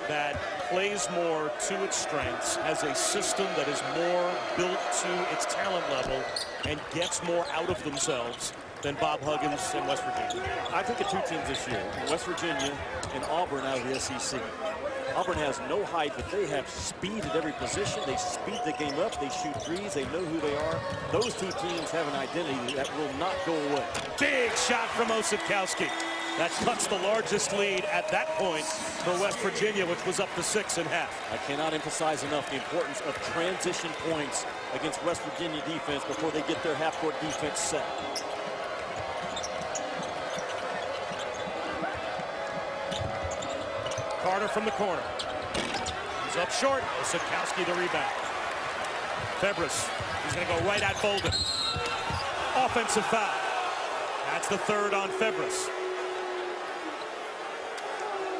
that plays more to its strengths, has a system that is more built to its talent level, and gets more out of themselves than Bob Huggins and West Virginia? I think of 2 teams this year, West Virginia and Auburn out of the SEC. Auburn has no height, but they have speed at every position. They speed the game up. They shoot threes. They know who they are. Those 2 teams have an identity that will not go away. Big shot from Osakowski. That cuts the largest lead at that point for West Virginia, which was up to 6.5. I cannot emphasize enough the importance of transition points against West Virginia defense before they get their half-court defense set. Carter from the corner. He's up short. Osakowski the rebound. Febres, he's going to go right at Bolden. Offensive foul. That's the 3rd on Febres.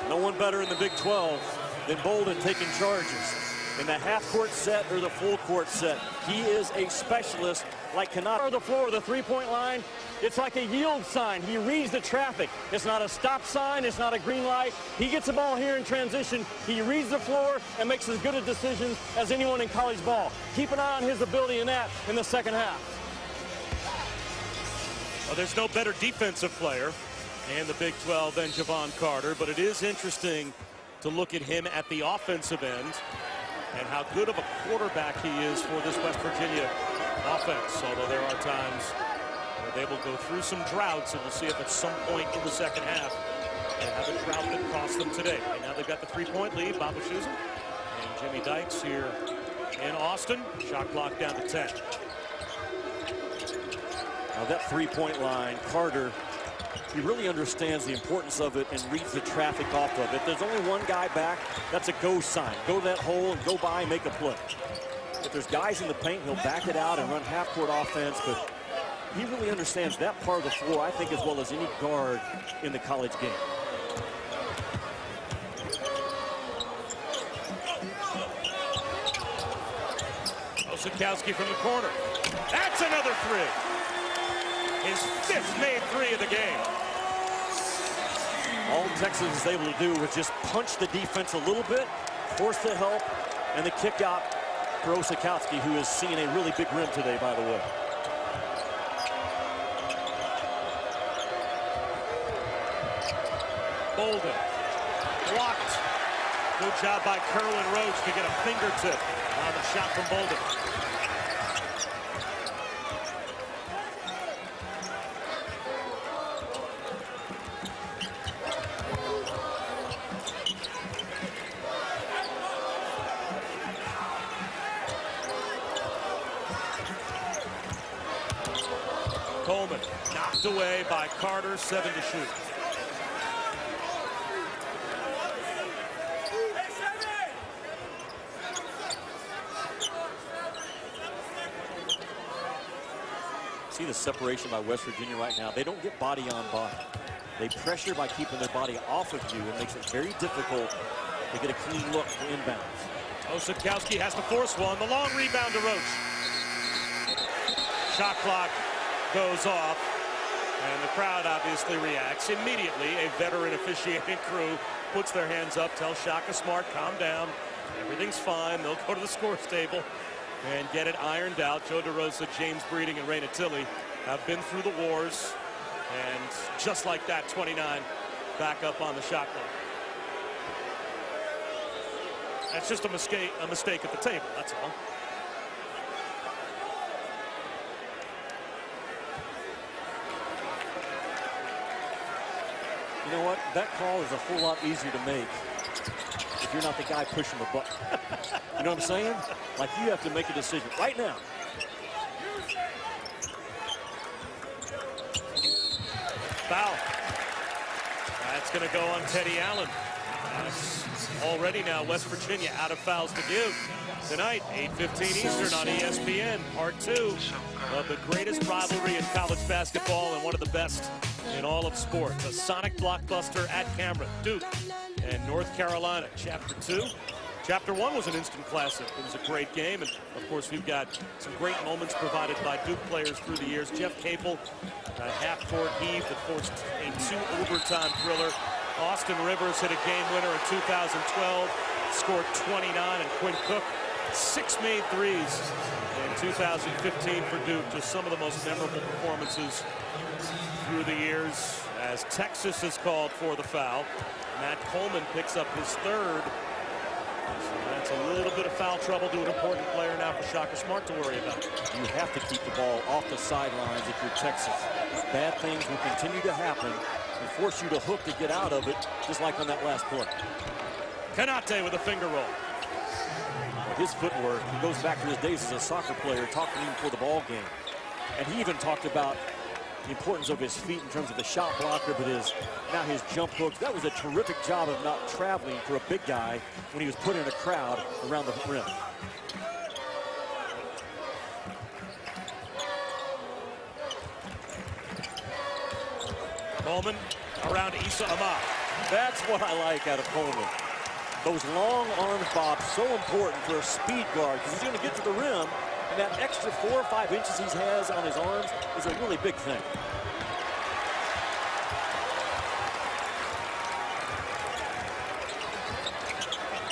No one better in the Big 12 than Bolden taking charges. In the half-court set or the full-court set, he is a specialist like cannot. On the floor, the three-point line, it's like a yield sign. He reads the traffic. It's not a stop sign. It's not a green light. He gets the ball here in transition. He reads the floor and makes as good a decision as anyone in college ball. Keep an eye on his ability in that in the second half. Well, there's no better defensive player in the Big 12 than Javon Carter, but it is interesting to look at him at the offensive end and how good of a quarterback he is for this West Virginia offense, although there are times where they will go through some droughts, and we'll see if at some point in the second half they have a drought that cost them today. Right now they've got the 3-point lead, Bob Wischusen and Jimmy Dykes here in Austin. Shot clock down to 10. Now that 3-point line, Carter, he really understands the importance of it and reads the traffic off of it. There's only one guy back. That's a go sign. Go to that hole and go by and make a play. If there's guys in the paint, he'll back it out and run half-court offense. But he really understands that part of the floor, I think, as well as any guard in the college game. Osakowski from the corner. That's another 3. His 5th made 3 of the game. All Texas was able to do was just punch the defense a little bit, force the help, and the kick out for Osakowski, who is seeing a really big rim today, by the way. Bolden blocked. Good job by Kerwin Roach to get a fingertip on the shot from Bolden. Coleman knocked away by Carter, 7 to shoot. See the separation by West Virginia right now. They don't get body on body. They pressure by keeping their body off of you. It makes it very difficult to get a clean look for inbounds. Osikowski has to force one. The long rebound to Roach. Shot clock goes off, and the crowd obviously reacts immediately. A veteran officiating crew puts their hands up, tells Shaka Smart, calm down. Everything's fine. They'll go to the scores table and get it ironed out. Joe DeRosa, James Breeding, and Ray Natili have been through the wars. And just like that, 29 back up on the shot clock. That's just a mistake at the table, that's all. You know what? That call is a whole lot easier to make if you're not the guy pushing the button. You know what I'm saying? Like, you have to make a decision right now. Foul. That's going to go on Teddy Allen. Already now West Virginia out of fouls to give. Tonight, 8:15 Eastern on ESPN, part 2 of the greatest rivalry in college basketball and one of the best in all of sports. A sonic blockbuster at Cameron, Duke and North Carolina. Chapter 2. Chapter 1 was an instant classic. It was a great game, and of course we've got some great moments provided by Duke players through the years. Jeff Capel, a half-court heave that forced a 2-overtime thriller. Austin Rivers hit a game winner in 2012, scored 29, and Quinn Cook, 6 made threes in 2015 for Duke. Just some of the most memorable performances through the years as Texas has called for the foul. Matt Coleman picks up his 3rd. So that's a little bit of foul trouble to an important player now for Shaka Smart to worry about. You have to keep the ball off the sidelines if you're Texas. Bad things will continue to happen and force you to hook to get out of it, just like on that last play. Kanate with a finger roll. His footwork, he goes back to his days as a soccer player, talking to him before the ball game. And he even talked about the importance of his feet in terms of the shot blocker, but now his jump hooks. That was a terrific job of not traveling for a big guy when he was put in a crowd around the rim. Coleman around Issa Ahmad. That's what I like out of Coleman. Those long arm bobs, so important for a speed guard, because he's going to get to the rim, and that extra 4 or 5 inches he has on his arms is a really big thing.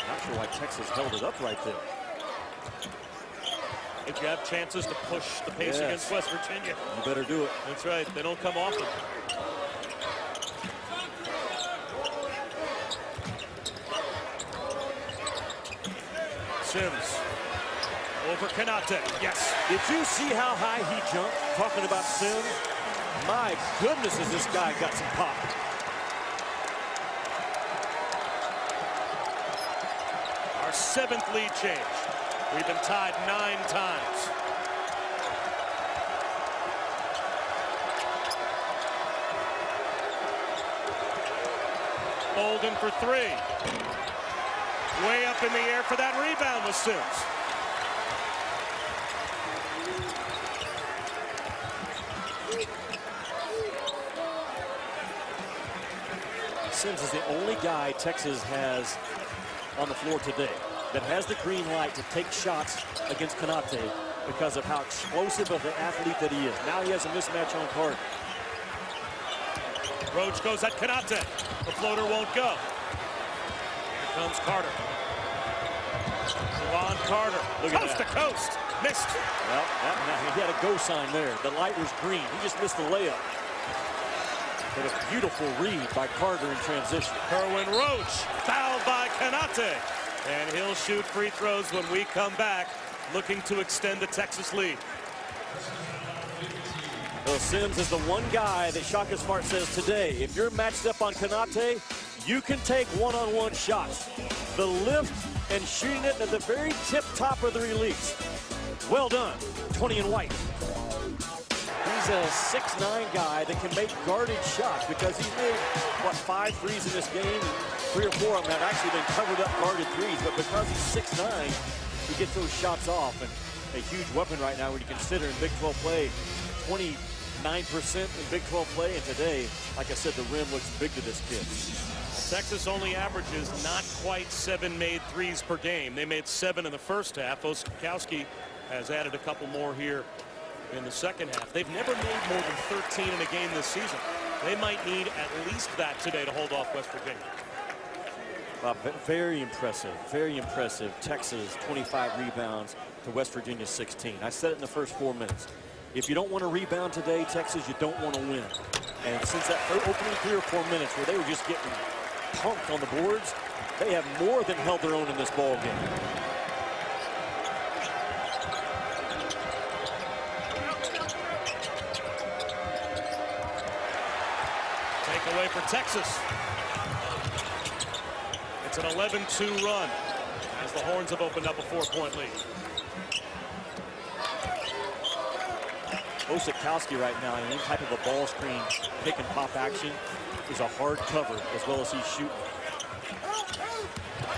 Not sure why Texas held it up right there. If you have chances to push the pace against West Virginia, you better do it. That's right. They don't come often. Sims over Kanate. Yes. Did you see how high he jumped? Talking about Sims. My goodness, has this guy got some pop. Our 7th lead change. We've been tied 9 times. Bolden for 3. Way up in the air for that rebound was Sims. Sims is the only guy Texas has on the floor today that has the green light to take shots against Kanate because of how explosive of an athlete that he is. Now he has a mismatch on Carter. Roach goes at Kanate. The floater won't go. Here comes Carter. Juwan Carter, coast to coast, missed. Well, he had a go sign there. The light was green. He just missed the layup. But a beautiful read by Carter in transition. Kerwin Roach fouled by Kanate. And he'll shoot free throws when we come back, looking to extend the Texas lead. Well, Sims is the one guy that Shaka Smart says today, if you're matched up on Kanate, you can take one-on-one shots. The lift and shooting it at the very tip top of the release. Well done, 20 and white. he's a 6'9" guy that can make guarded shots because he's made, what, 5 threes in this game? 3 or 4 of them have actually been covered up guarded threes, but because he's 6'9", he gets those shots off. And a huge weapon right now when you consider in Big 12 play, 29% in Big 12 play, and today, like I said, the rim looks big to this kid. Texas only averages not quite 7 made threes per game. They made 7 in the first half. Oskowski has added a couple more here in the second half. They've never made more than 13 in a game this season. They might need at least that today to hold off West Virginia. Very impressive, very impressive. Texas 25 rebounds to West Virginia 16. I said it in the first 4 minutes. If you don't want to rebound today, Texas, you don't want to win. And since that opening 3 or 4 minutes where they were just getting punked on the boards, they have more than held their own in this ball game. Takeaway for Texas. It's an 11-2 run as the Horns have opened up a 4-point lead. Oskowski right now in any type of a ball screen pick and pop action is a hard cover as well as he's shooting.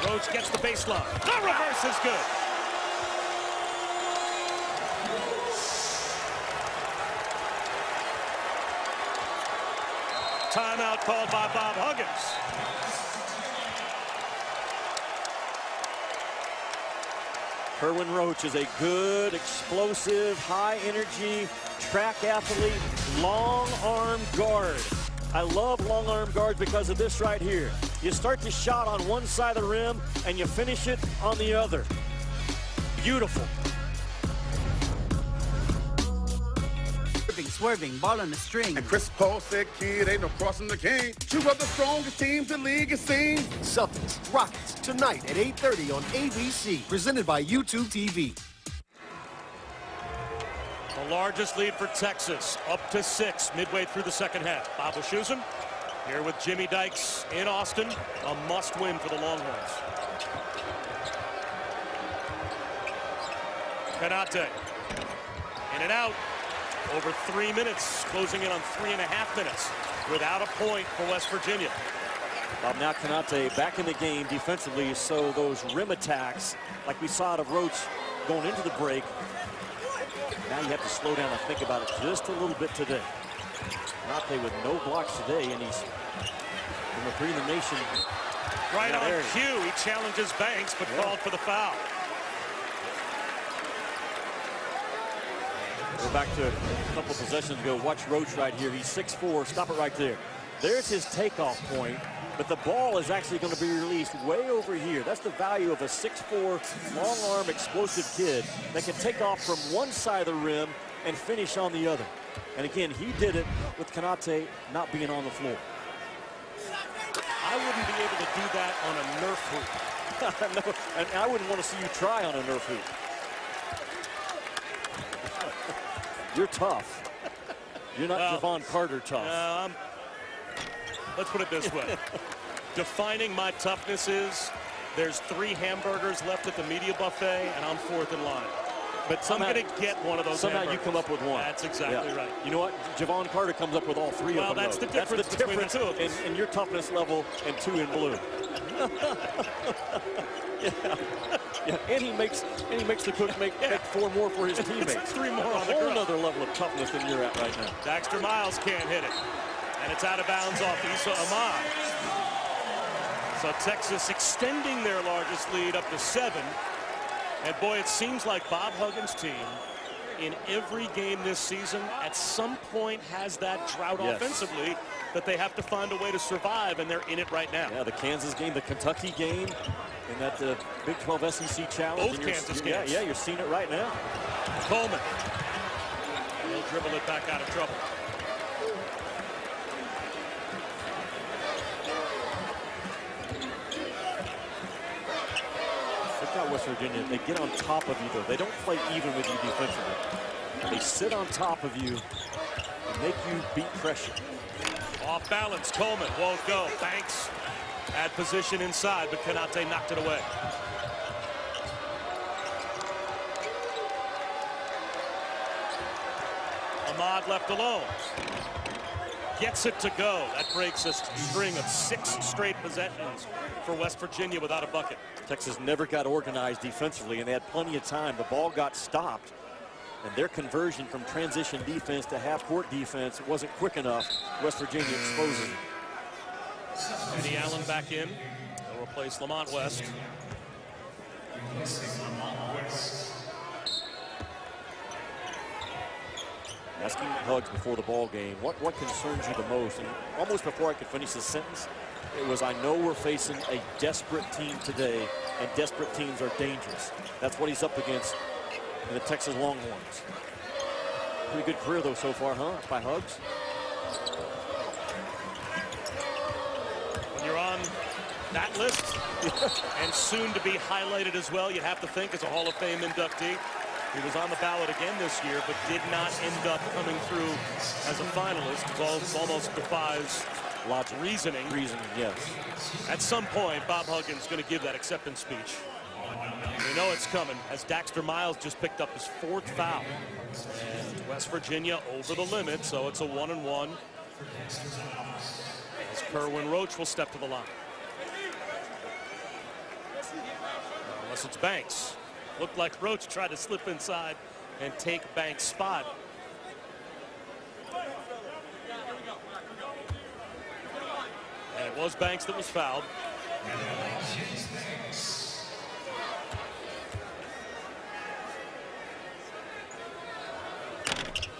Roach gets the baseline. The reverse is good. Timeout called by Bob Huggins. Kerwin Roach is a good, explosive, high-energy track athlete, long-arm guard. I love long-arm guards because of this right here. You start the shot on one side of the rim, and you finish it on the other. Beautiful. Swerving, ball on the string. And Chris Paul said, kid, ain't no crossing the king. 2 of the strongest teams the league has seen. Celtics, Rockets, tonight at 8:30 on ABC. Presented by YouTube TV. The largest lead for Texas, up to 6 midway through the second half. Bob Wischusen here with Jimmy Dykes in Austin. A must-win for the Longhorns. Konate in and out. Over 3 minutes, closing in on 3.5 minutes without a point for West Virginia. Well, now Konate back in the game defensively, so those rim attacks, like we saw out of Roach going into the break, now you have to slow down and think about it just a little bit today. Konate with no blocks today, and he's from the Breathe the Nation. Right on cue, he challenges Banks, but called for the foul. Go back to a couple possessions ago. Watch Roach right here. He's 6'4". Stop it right there. There's his takeoff point, but the ball is actually going to be released way over here. That's the value of a 6'4", long-arm, explosive kid that can take off from one side of the rim and finish on the other. And again, he did it with Konate not being on the floor. I wouldn't be able to do that on a Nerf hoop. No, and I wouldn't want to see you try on a Nerf hoop. You're tough. You're not Javon Carter tough. Let's put it this way. Defining my toughness is there's 3 hamburgers left at the media buffet, and I'm 4th in line. But somehow, I'm going to get one of those somehow hamburgers. You come up with one. That's exactly right. You know what? Javon Carter comes up with all 3 of them. Well, that's the difference between the 2 of us. In your toughness level and 2 in blue. Yeah, and he makes the cook make 4 more for his teammates. 3 more on the grill. A whole grill. other level of toughness than you're at right now. Daxter Miles can't hit it. And it's out of bounds off Issa Ahmad. So Texas extending their largest lead up to 7. And boy, it seems like Bob Huggins' team in every game this season at some point has that drought offensively that they have to find a way to survive, and they're in it right now. Yeah, the Kansas game, the Kentucky game, and that Big 12 SEC challenge. Both Kansas games. Yeah, you're seeing it right now. Coleman. He'll dribble it back out of trouble. Look out, West Virginia. They get on top of you, though. They don't play even with you defensively. They sit on top of you and make you beat pressure. Off balance, Coleman won't go. Banks had position inside, but Konate knocked it away. Ahmad left alone. Gets it to go. That breaks a string of 6 straight possessions for West Virginia without a bucket. Texas never got organized defensively, and they had plenty of time. The ball got stopped, and their conversion from transition defense to half-court defense wasn't quick enough. West Virginia exposes it. Eddie Allen back in. He'll replace Lamont West. Asking Hugs before the ball game, what concerns you the most? And almost before I could finish the sentence, it was, I know we're facing a desperate team today, and desperate teams are dangerous. That's what he's up against in the Texas Longhorns. Pretty good career, though, so far, huh, by Hugs? When you're on that list, and soon to be highlighted as well, you'd have to think as a Hall of Fame inductee. He was on the ballot again this year, but did not end up coming through as a finalist. It almost defies logic. Reasoning, yes. At some point, Bob Huggins is going to give that acceptance speech. We know it's coming, as Daxter Miles just picked up his 4th foul. And West Virginia over the limit, so it's a 1-and-1. As Kerwin Roach will step to the line. Unless it's Banks. Looked like Roach tried to slip inside and take Banks' spot. And it was Banks that was fouled.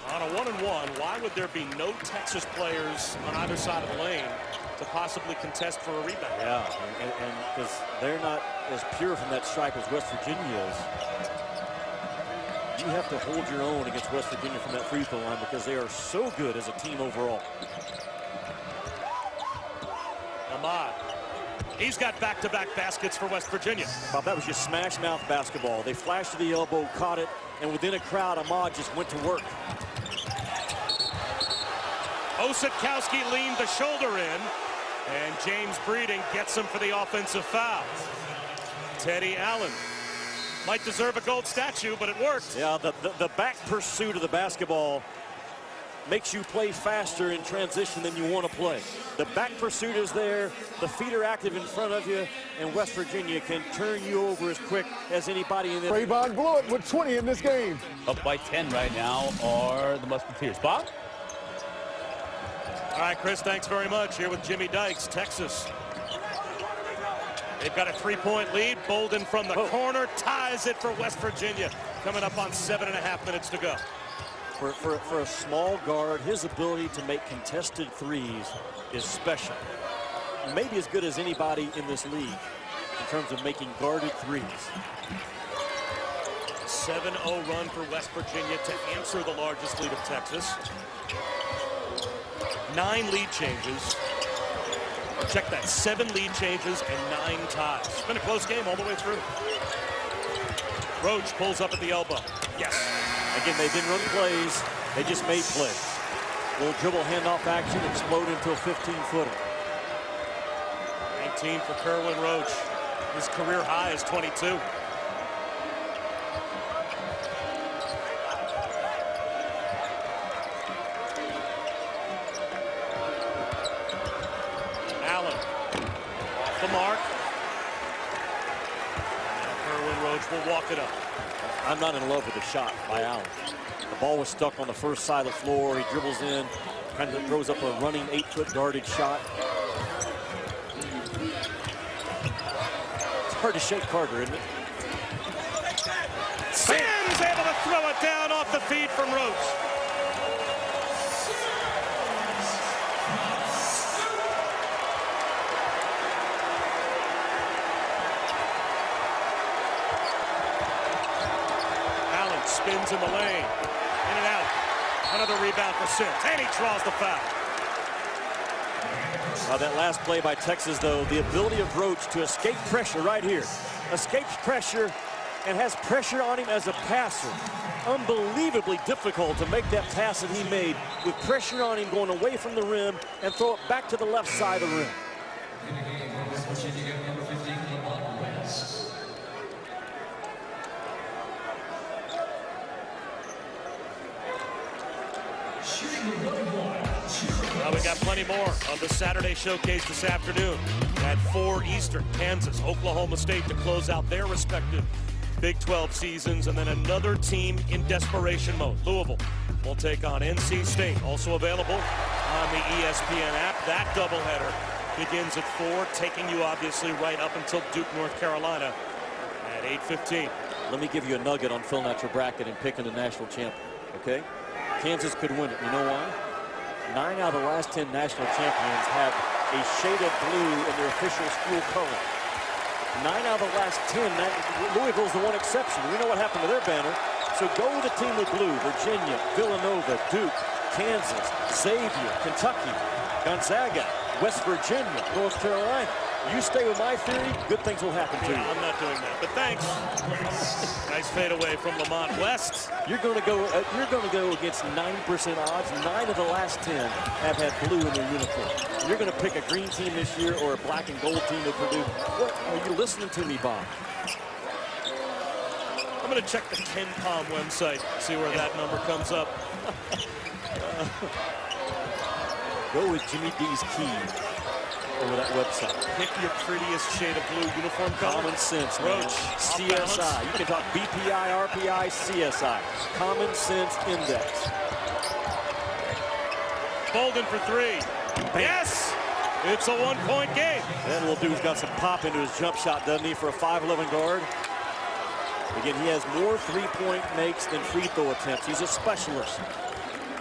On a 1-and-1, why would there be no Texas players on either side of the lane to possibly contest for a rebound? Yeah, and because they're not as pure from that stripe as West Virginia is. You have to hold your own against West Virginia from that free throw line because they are so good as a team overall. Ahmad. He's got back-to-back baskets for West Virginia. Bob, that was just smash mouth basketball. They flashed to the elbow, caught it, and within a crowd, Ahmad just went to work. Osetkowski leaned the shoulder in, and James Breeding gets him for the offensive foul. Teddy Allen might deserve a gold statue, but it worked. Yeah, the back pursuit of the basketball makes you play faster in transition than you want to play. The back pursuit is there, the feet are active in front of you, and West Virginia can turn you over as quick as anybody in the... Trayvon Blewett with 20 in this game. Up by 10 right now are the Musketeers. Bob? All right, Chris, thanks very much. Here with Jimmy Dykes, Texas. They've got a 3-point lead. Bolden from the corner ties it for West Virginia. Coming up on 7.5 minutes to go. For a small guard, his ability to make contested threes is special. Maybe as good as anybody in this league in terms of making guarded threes. 7-0 run for West Virginia to answer the largest lead of Texas. 9 lead changes. Check that, 7 lead changes and 9 ties. It's been a close game all the way through. Roach pulls up at the elbow. Yes. Again, they didn't run plays, they just made plays. Little dribble handoff action, explode into a 15-footer. 19 for Kerwin Roach. His career high is 22. Allen off the mark. Now Kerwin Roach will walk it up. I'm not in love with the shot by Allen. The ball was stuck on the first side of the floor. He dribbles in, kind of throws up a running 8-foot guarded shot. It's hard to shake Carter, isn't it? Sims able to throw it down off the feed from Roach. Spins in the lane, in and out. Another rebound for Sims, and he draws the foul. That last play by Texas, though, the ability of Roach to escape pressure right here. Escapes pressure and has pressure on him as a passer. Unbelievably difficult to make that pass that he made with pressure on him going away from the rim and throw it back to the left side of the rim. Well, we got plenty more of the Saturday showcase this afternoon at 4 Eastern. Kansas, Oklahoma State to close out their respective Big 12 seasons, and then another team in desperation mode. Louisville will take on NC State, also available on the ESPN app. That doubleheader begins at 4, taking you obviously right up until Duke, North Carolina at 8:15. Let me give you a nugget on filling out your bracket and picking a national champion, okay? Kansas could win it. You know why? 9 out of the last 10 national champions have a shade of blue in their official school color. 9 out of the last 10. Louisville's the one exception. We know what happened to their banner. So go with a team with blue. Virginia, Villanova, Duke, Kansas, Xavier, Kentucky, Gonzaga, West Virginia, North Carolina. You stay with my theory, good things will happen to you. I'm not doing that, but thanks. Nice fade away from Lamont West. You're going to go against 90% odds. 9 of the last 10 have had blue in their uniform. You're going to pick a green team this year or a black and gold team at Purdue. What are you listening to me, Bob? I'm going to check the KenPom website, see where that number comes up. Go with Jimmy D's key over that website. Pick your prettiest shade of blue uniform color. Common sense, man. Roach, CSI. You can talk BPI, RPI, CSI. Common sense index. Bolden for 3. Bam. Yes! It's a 1-point game. That little dude's got some pop into his jump shot, doesn't he, for a 5'11" guard? Again, he has more three-point makes than free throw attempts. He's a specialist.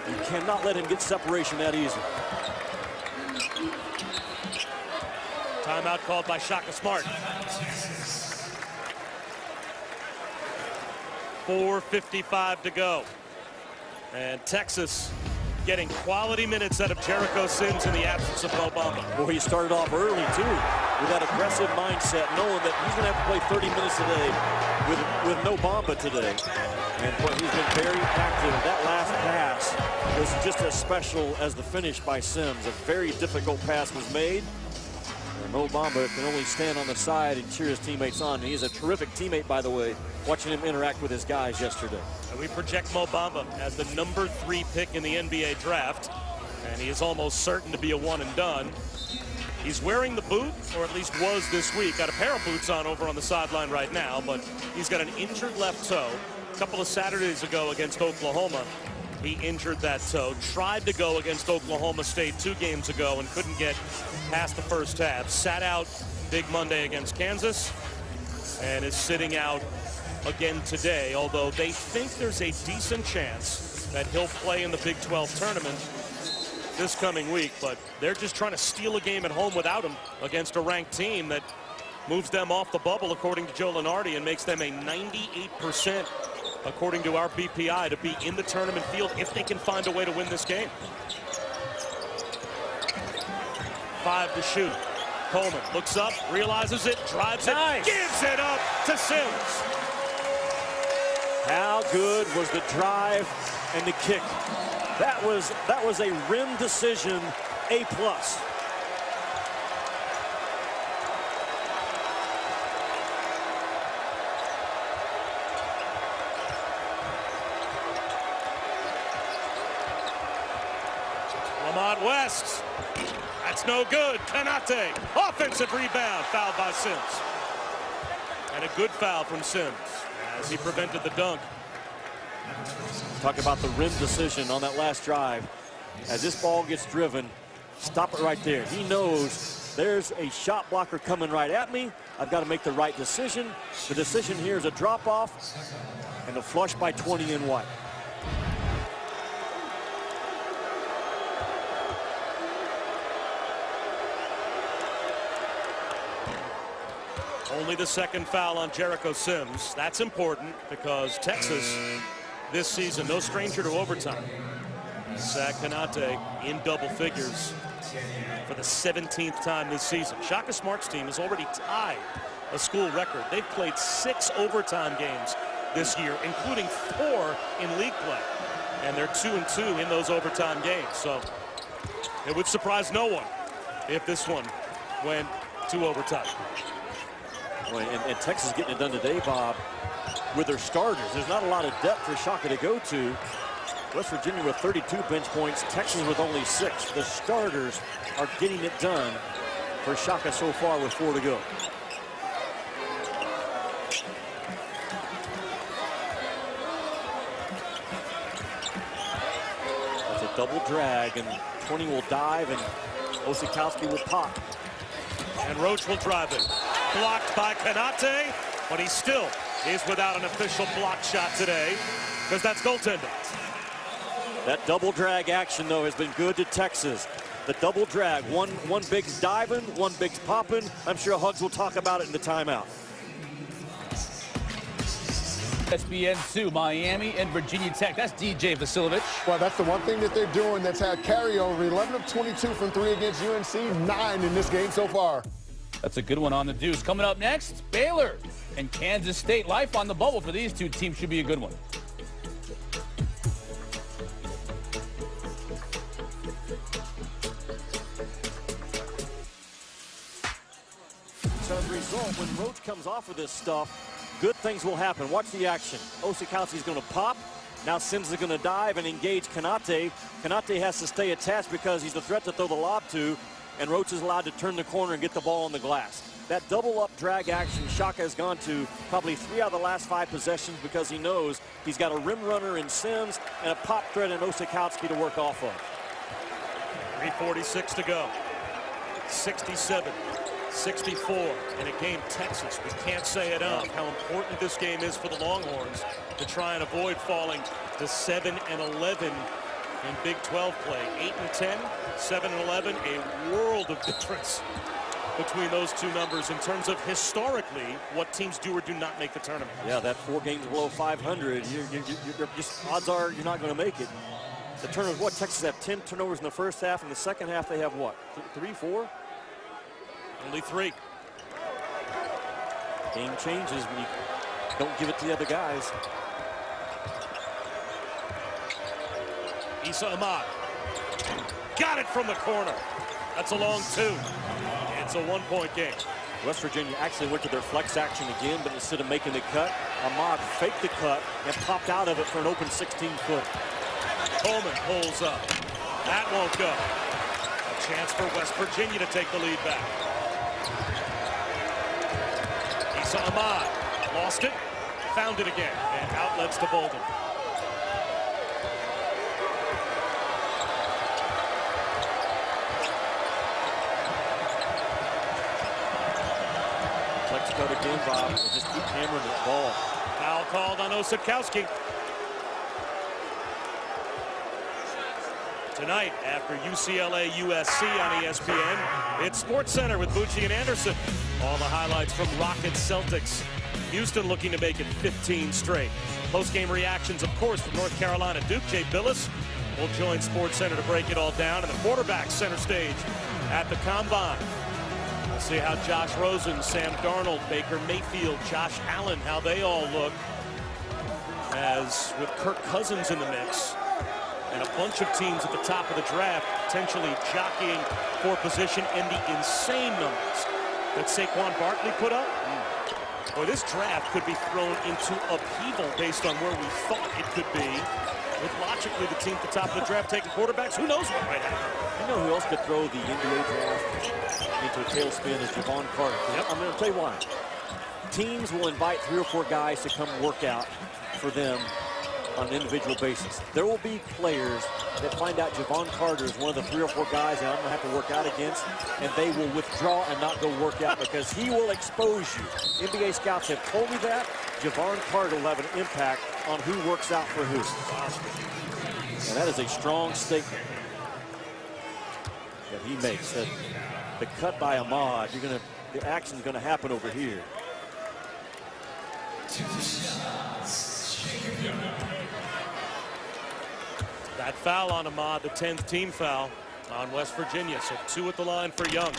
You cannot let him get separation that easy. Timeout called by Shaka Smart. 4:55 to go. And Texas getting quality minutes out of Jericho Sims in the absence of Mo Bamba. Well, he started off early, too, with that aggressive mindset, knowing that he's going to have to play 30 minutes today with no Bamba today. And boy, he's been very active. That last pass was just as special as the finish by Sims. A very difficult pass was made. And Mo Bamba can only stand on the side and cheer his teammates on. And he's a terrific teammate, by the way, watching him interact with his guys yesterday. And we project Mo Bamba as the number 3 pick in the NBA draft. And he is almost certain to be a one and done. He's wearing the boot, or at least was this week. Got a pair of boots on over on the sideline right now, but he's got an injured left toe. A couple of Saturdays ago against Oklahoma, he injured that toe. Tried to go against Oklahoma State 2 games ago and couldn't get past the first half. Sat out big Monday against Kansas and is sitting out again today, although they think there's a decent chance that he'll play in the Big 12 tournament this coming week, but they're just trying to steal a game at home without him against a ranked team that moves them off the bubble, according to Joe Lunardi, and makes them a 98%, according to our BPI, to be in the tournament field if they can find a way to win this game. 5 to shoot. Coleman looks up, realizes it, drives it, gives it up to Sims. How good was the drive and the kick? That was a rim decision, A+. Lamont West. That's no good. Kanate. Offensive rebound. Fouled by Sims. And a good foul from Sims as he prevented the dunk. Talk about the rim decision on that last drive. As this ball gets driven, stop it right there. He knows there's a shot blocker coming right at me. I've got to make the right decision. The decision here is a drop-off and a flush by 20 in white. Only the second foul on Jericho Sims. That's important because Texas this season, no stranger to overtime. Zach Kanate in double figures for the 17th time this season. Shaka Smart's team has already tied a school record. They've played 6 overtime games this year, including 4 in league play. And they're 2-2 in those overtime games. So it would surprise no one if this one went to overtime. And Texas getting it done today, Bob, with their starters. There's not a lot of depth for Shaka to go to. West Virginia with 32 bench points, Texas with only 6. The starters are getting it done for Shaka so far with 4 to go. That's a double drag, and 20 will dive, and Osikowski will pop. And Roach will drive it. Blocked by Kanate, but he still is without an official block shot today because that's goaltending. That double drag action, though, has been good to Texas. The double drag, one big's diving, one big's popping. I'm sure Hugs will talk about it in the timeout. ESPN2, Miami and Virginia Tech. That's DJ Vasilovich. Well, that's the one thing that they're doing that's had carryover. 11 of 22 from 3 against UNC, 9 in this game so far. That's a good one on the deuce. Coming up next, Baylor and Kansas State. Life on the bubble for these two teams should be a good one. So as a result, when Roach comes off of this stuff, good things will happen. Watch the action. Osikowski's going to pop. Now Sims is going to dive and engage Kanate. Kanate has to stay attached because he's the threat to throw the lob to, and Roach is allowed to turn the corner and get the ball on the glass. That double-up drag action Shaka has gone to probably 3 out of the last 5 possessions because he knows he's got a rim runner in Sims and a pop threat in Osikowski to work off of. 3:46 to go. 67. 64 in a game Texas. We can't say enough how important this game is for the Longhorns to try and avoid falling to 7 and 11 in Big 12 play. 8 and 10, 7 and 11, a world of difference between those two numbers in terms of historically what teams do or do not make the tournament. Yeah, that 4 games below 500, you're just odds are you're not going to make it. The turnovers, what, Texas have 10 turnovers in the first half. In the second half, they have what, 3, 4? Only 3. Game changes when you don't give it to the other guys. Issa Ahmad got it from the corner. That's a long 2. It's a 1-point game. West Virginia actually went to their flex action again, but instead of making the cut, Ahmad faked the cut and popped out of it for an open 16-foot. Coleman pulls up. That won't go. A chance for West Virginia to take the lead back. Issa Ahmad lost it, found it again, and outlets to Bolden. Flex cut again, Bob. We'll just keep hammering the ball. Foul called on Osikowski. Tonight, after UCLA USC on ESPN, it's SportsCenter with Bucci and Anderson. All the highlights from Rockets Celtics. Houston looking to make it 15 straight. Post-game reactions, of course, from North Carolina Duke. Jay Billis will join SportsCenter to break it all down. And the quarterbacks center stage at the Combine. We'll see how Josh Rosen, Sam Darnold, Baker Mayfield, Josh Allen, how they all look. As with Kirk Cousins in the mix. And a bunch of teams at the top of the draft potentially jockeying for position, and the insane numbers that Saquon Barkley put up. Boy, this draft could be thrown into upheaval based on where we thought it could be. With logically the team at the top of the draft taking quarterbacks, who knows what might happen. You know who else could throw the NBA draft into a tailspin is Javon Carter. Yep. I'm going to tell you why. Teams will invite 3 or 4 guys to come work out for them on an individual basis. There will be players that find out Javon Carter is one of the 3 or 4 guys that I'm going to have to work out against, and they will withdraw and not go work out because he will expose you. NBA scouts have told me that. Javon Carter will have an impact on who works out for who. And that is a strong statement that he makes. That the cut by Ahmad, the action's going to happen over here. That foul on Ahmad, the 10th team foul on West Virginia. So 2 at the line for Young.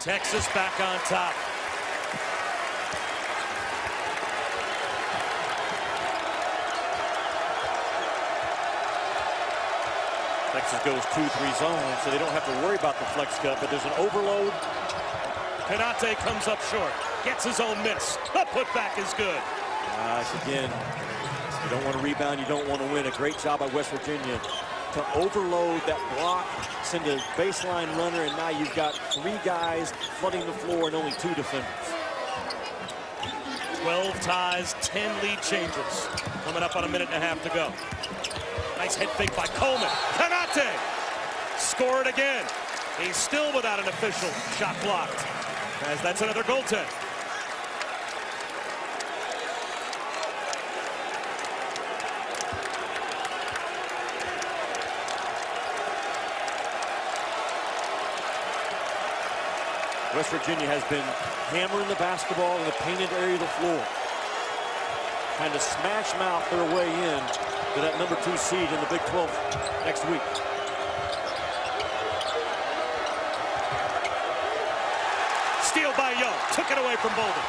Texas back on top. Texas goes 2-3 zone, so they don't have to worry about the flex cut, but there's an overload. Konate comes up short, gets his own miss. The putback is good. Again, you don't want to rebound, you don't want to win. A great job by West Virginia to overload that block, send a baseline runner, and now you've got 3 guys flooding the floor and only 2 defenders. 12 ties, 10 lead changes. Coming up on a minute and a half to go. Nice head fake by Coleman. Konate scored again. He's still without an official shot blocked, as that's another goaltend. West Virginia has been hammering the basketball in the painted area of the floor, trying to smash mouth their way in to that number 2 seed in the Big 12 next week. Steal by Young, took it away from Bolden.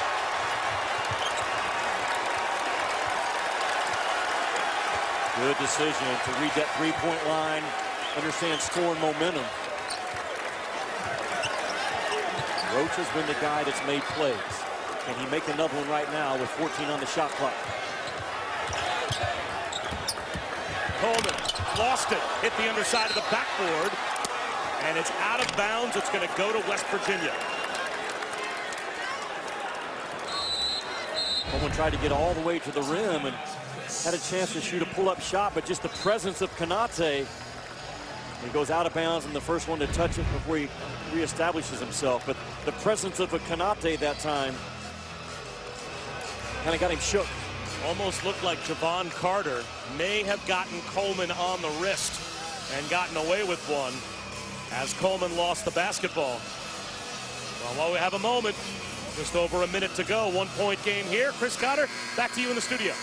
Good decision to read that three-point line, understand scoring momentum. Roach has been the guy that's made plays. Can he make another one right now with 14 on the shot clock? Coleman lost it, hit the underside of the backboard, and it's out of bounds. It's going to go to West Virginia. Coleman tried to get all the way to the rim and had a chance to shoot a pull-up shot, but just the presence of Konate, he goes out of bounds and the first one to touch it before he reestablishes himself. But the presence of a Konate that time kind of got him shook. Almost looked like Javon Carter may have gotten Coleman on the wrist and gotten away with one as Coleman lost the basketball. Well, while we have a moment, just over a minute to go, 1-point game here. Chris Cotter, back to you in the studio.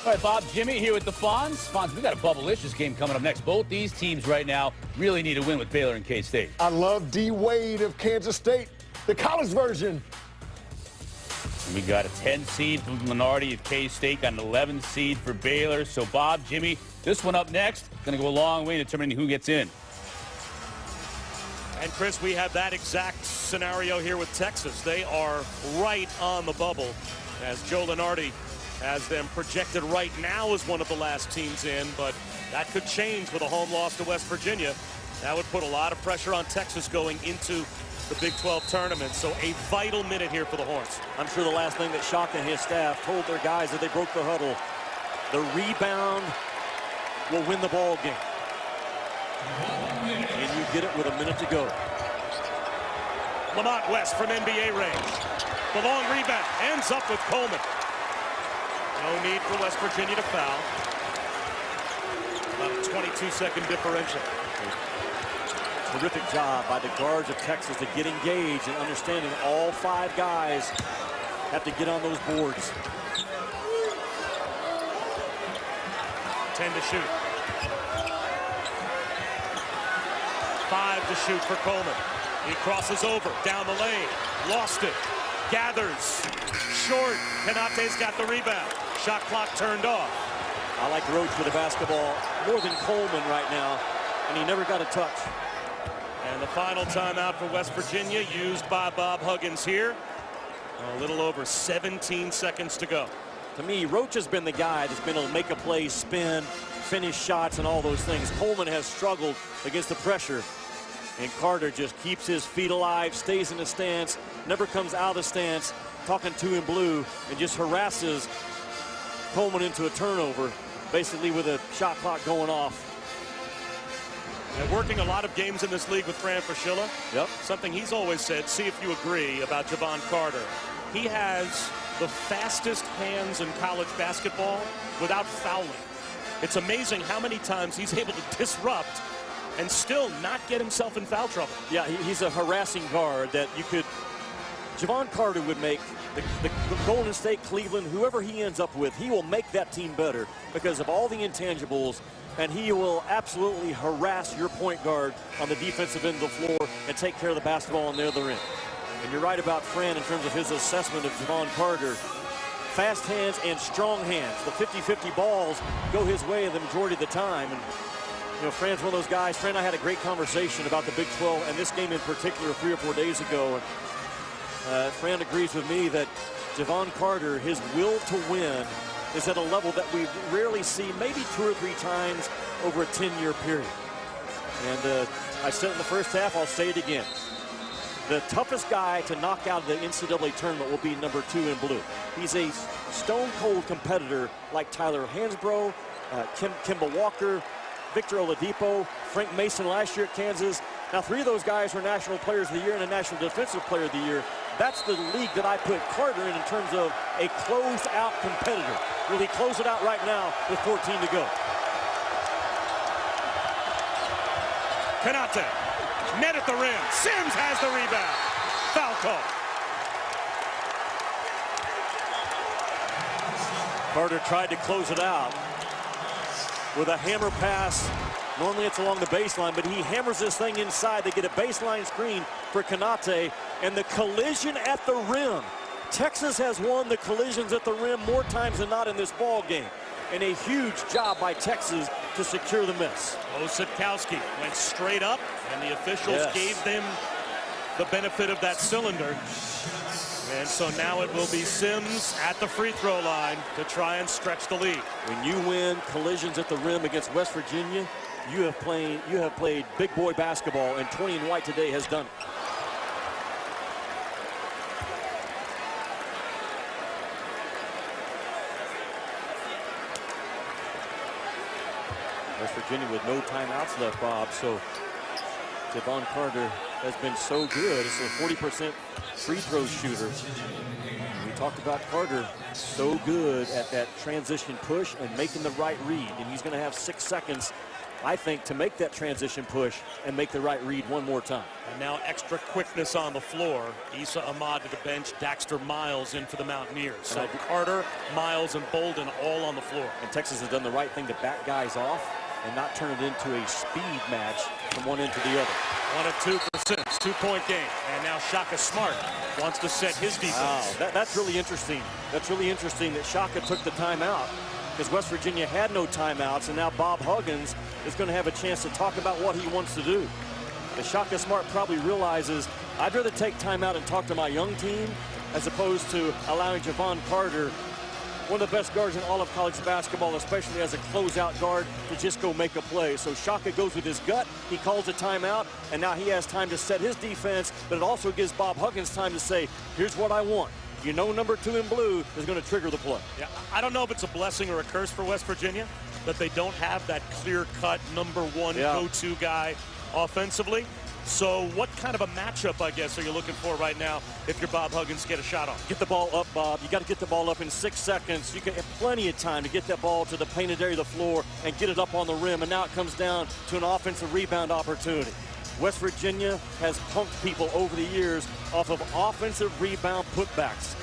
All right, Bob, Jimmy here with the Fonz. Fonz, we got a bubble-licious game coming up next. Both these teams right now really need a win with Baylor and K-State. I love D. Wade of Kansas State, the college version. We got a 10 seed from Lenardi of K-State, got an 11 seed for Baylor. So, Bob, Jimmy, this one up next, going to go a long way in determining who gets in. And, Chris, we have that exact scenario here with Texas. They are right on the bubble as Joe Lenardi has them projected right now as one of the last teams in, but that could change with a home loss to West Virginia. That would put a lot of pressure on Texas going into the Big 12 tournament. So a vital minute here for the Horns. I'm sure the last thing that Shaka and his staff told their guys as they broke the huddle, the rebound will win the ball game. And you get it with a minute to go. Lamont West from NBA range. The long rebound ends up with Coleman. No need for West Virginia to foul. About a 22-second differential. Terrific job by the guards of Texas to get engaged and understanding all 5 guys have to get on those boards. 10 to shoot. 5 to shoot for Coleman. He crosses over, down the lane, lost it, gathers, short. Konate's got the rebound. Shot clock turned off. I like Roach with the basketball more than Coleman right now, and he never got a touch. And the final timeout for West Virginia used by Bob Huggins here. A little over 17 seconds to go. To me, Roach has been the guy that's been able to make a play, spin, finish shots, and all those things. Coleman has struggled against the pressure, and Carter just keeps his feet alive, stays in the stance, never comes out of the stance, talking to him blue, and just harasses Coleman into a turnover, basically with a shot clock going off. And working a lot of games in this league with Fran Fraschilla. Yep. Something he's always said, see if you agree, about Javon Carter. He has the fastest hands in college basketball without fouling. It's amazing how many times he's able to disrupt and still not get himself in foul trouble. Yeah, he's a harassing guard that you could, Javon Carter would make the Golden State, Cleveland, whoever he ends up with, he will make that team better because of all the intangibles, and he will absolutely harass your point guard on the defensive end of the floor and take care of the basketball on the other end. And you're right about Fran in terms of his assessment of Javon Carter. Fast hands and strong hands. The 50-50 balls go his way the majority of the time. And You know, Fran's one of those guys. Fran and I had a great conversation about the Big 12 and this game in particular 3 or 4 days ago. And Fran agrees with me that Javon Carter, his will to win is at a level that we rarely see, maybe 2 or 3 times over a 10-year period. And I said it in the first half, I'll say it again. The toughest guy to knock out of the NCAA tournament will be number 2 in blue. He's a stone-cold competitor like Tyler Hansbrough, Kemba Walker, Victor Oladipo, Frank Mason last year at Kansas. Now 3 of those guys were National Players of the Year and a National Defensive Player of the Year. That's the league that I put Carter in terms of a closed-out competitor. Will he close it out right now with 14 to go? Konate, net at the rim. Sims has the rebound. Foul call. Carter tried to close it out with a hammer pass. Normally it's along the baseline, but he hammers this thing inside. They get a baseline screen for Konate, and the collision at the rim. Texas has won the collisions at the rim more times than not in this ball game. And a huge job by Texas to secure the miss. Osipkowski went straight up, and the officials gave them the benefit of that cylinder. And so now it will be Sims at the free throw line to try and stretch the lead. When you win collisions at the rim against West Virginia, you have played big boy basketball, and 20 and white today has done it. West Virginia with no timeouts left, Bob. So Javon Carter has been so good. It's a 40% free throw shooter. We talked about Carter, so good at that transition push and making the right read. And he's going to have 6 seconds, I think, to make that transition push and make the right read one more time. And now extra quickness on the floor. Issa Ahmad to the bench, Daxter Miles in for the Mountaineers. So Carter, Miles, and Bolden all on the floor. And Texas has done the right thing to back guys off and not turn it into a speed match from one end to the other. 1 of 2 for Sims, 2-point game. And now Shaka Smart wants to set his defense. Wow, that's really interesting. That's really interesting that Shaka took the timeout, because West Virginia had no timeouts, and now Bob Huggins is going to have a chance to talk about what he wants to do. And Shaka Smart probably realizes, I'd rather take timeout and talk to my young team as opposed to allowing Javon Carter, one of the best guards in all of college basketball, especially as a closeout guard, to just go make a play. So Shaka goes with his gut. He calls a timeout, and now he has time to set his defense, but it also gives Bob Huggins time to say, here's what I want. You know, number 2 in blue is going to trigger the play. Yeah, I don't know if it's a blessing or a curse for West Virginia that they don't have that clear-cut number 1 go-to guy offensively. So what kind of a matchup, I guess, are you looking for right now if you're Bob Huggins to get a shot off? Get the ball up, Bob. You got to get the ball up in 6 seconds. You can have plenty of time to get that ball to the painted area of the floor and get it up on the rim. And now it comes down to an offensive rebound opportunity. West Virginia has punked people over the years off of offensive rebound putbacks.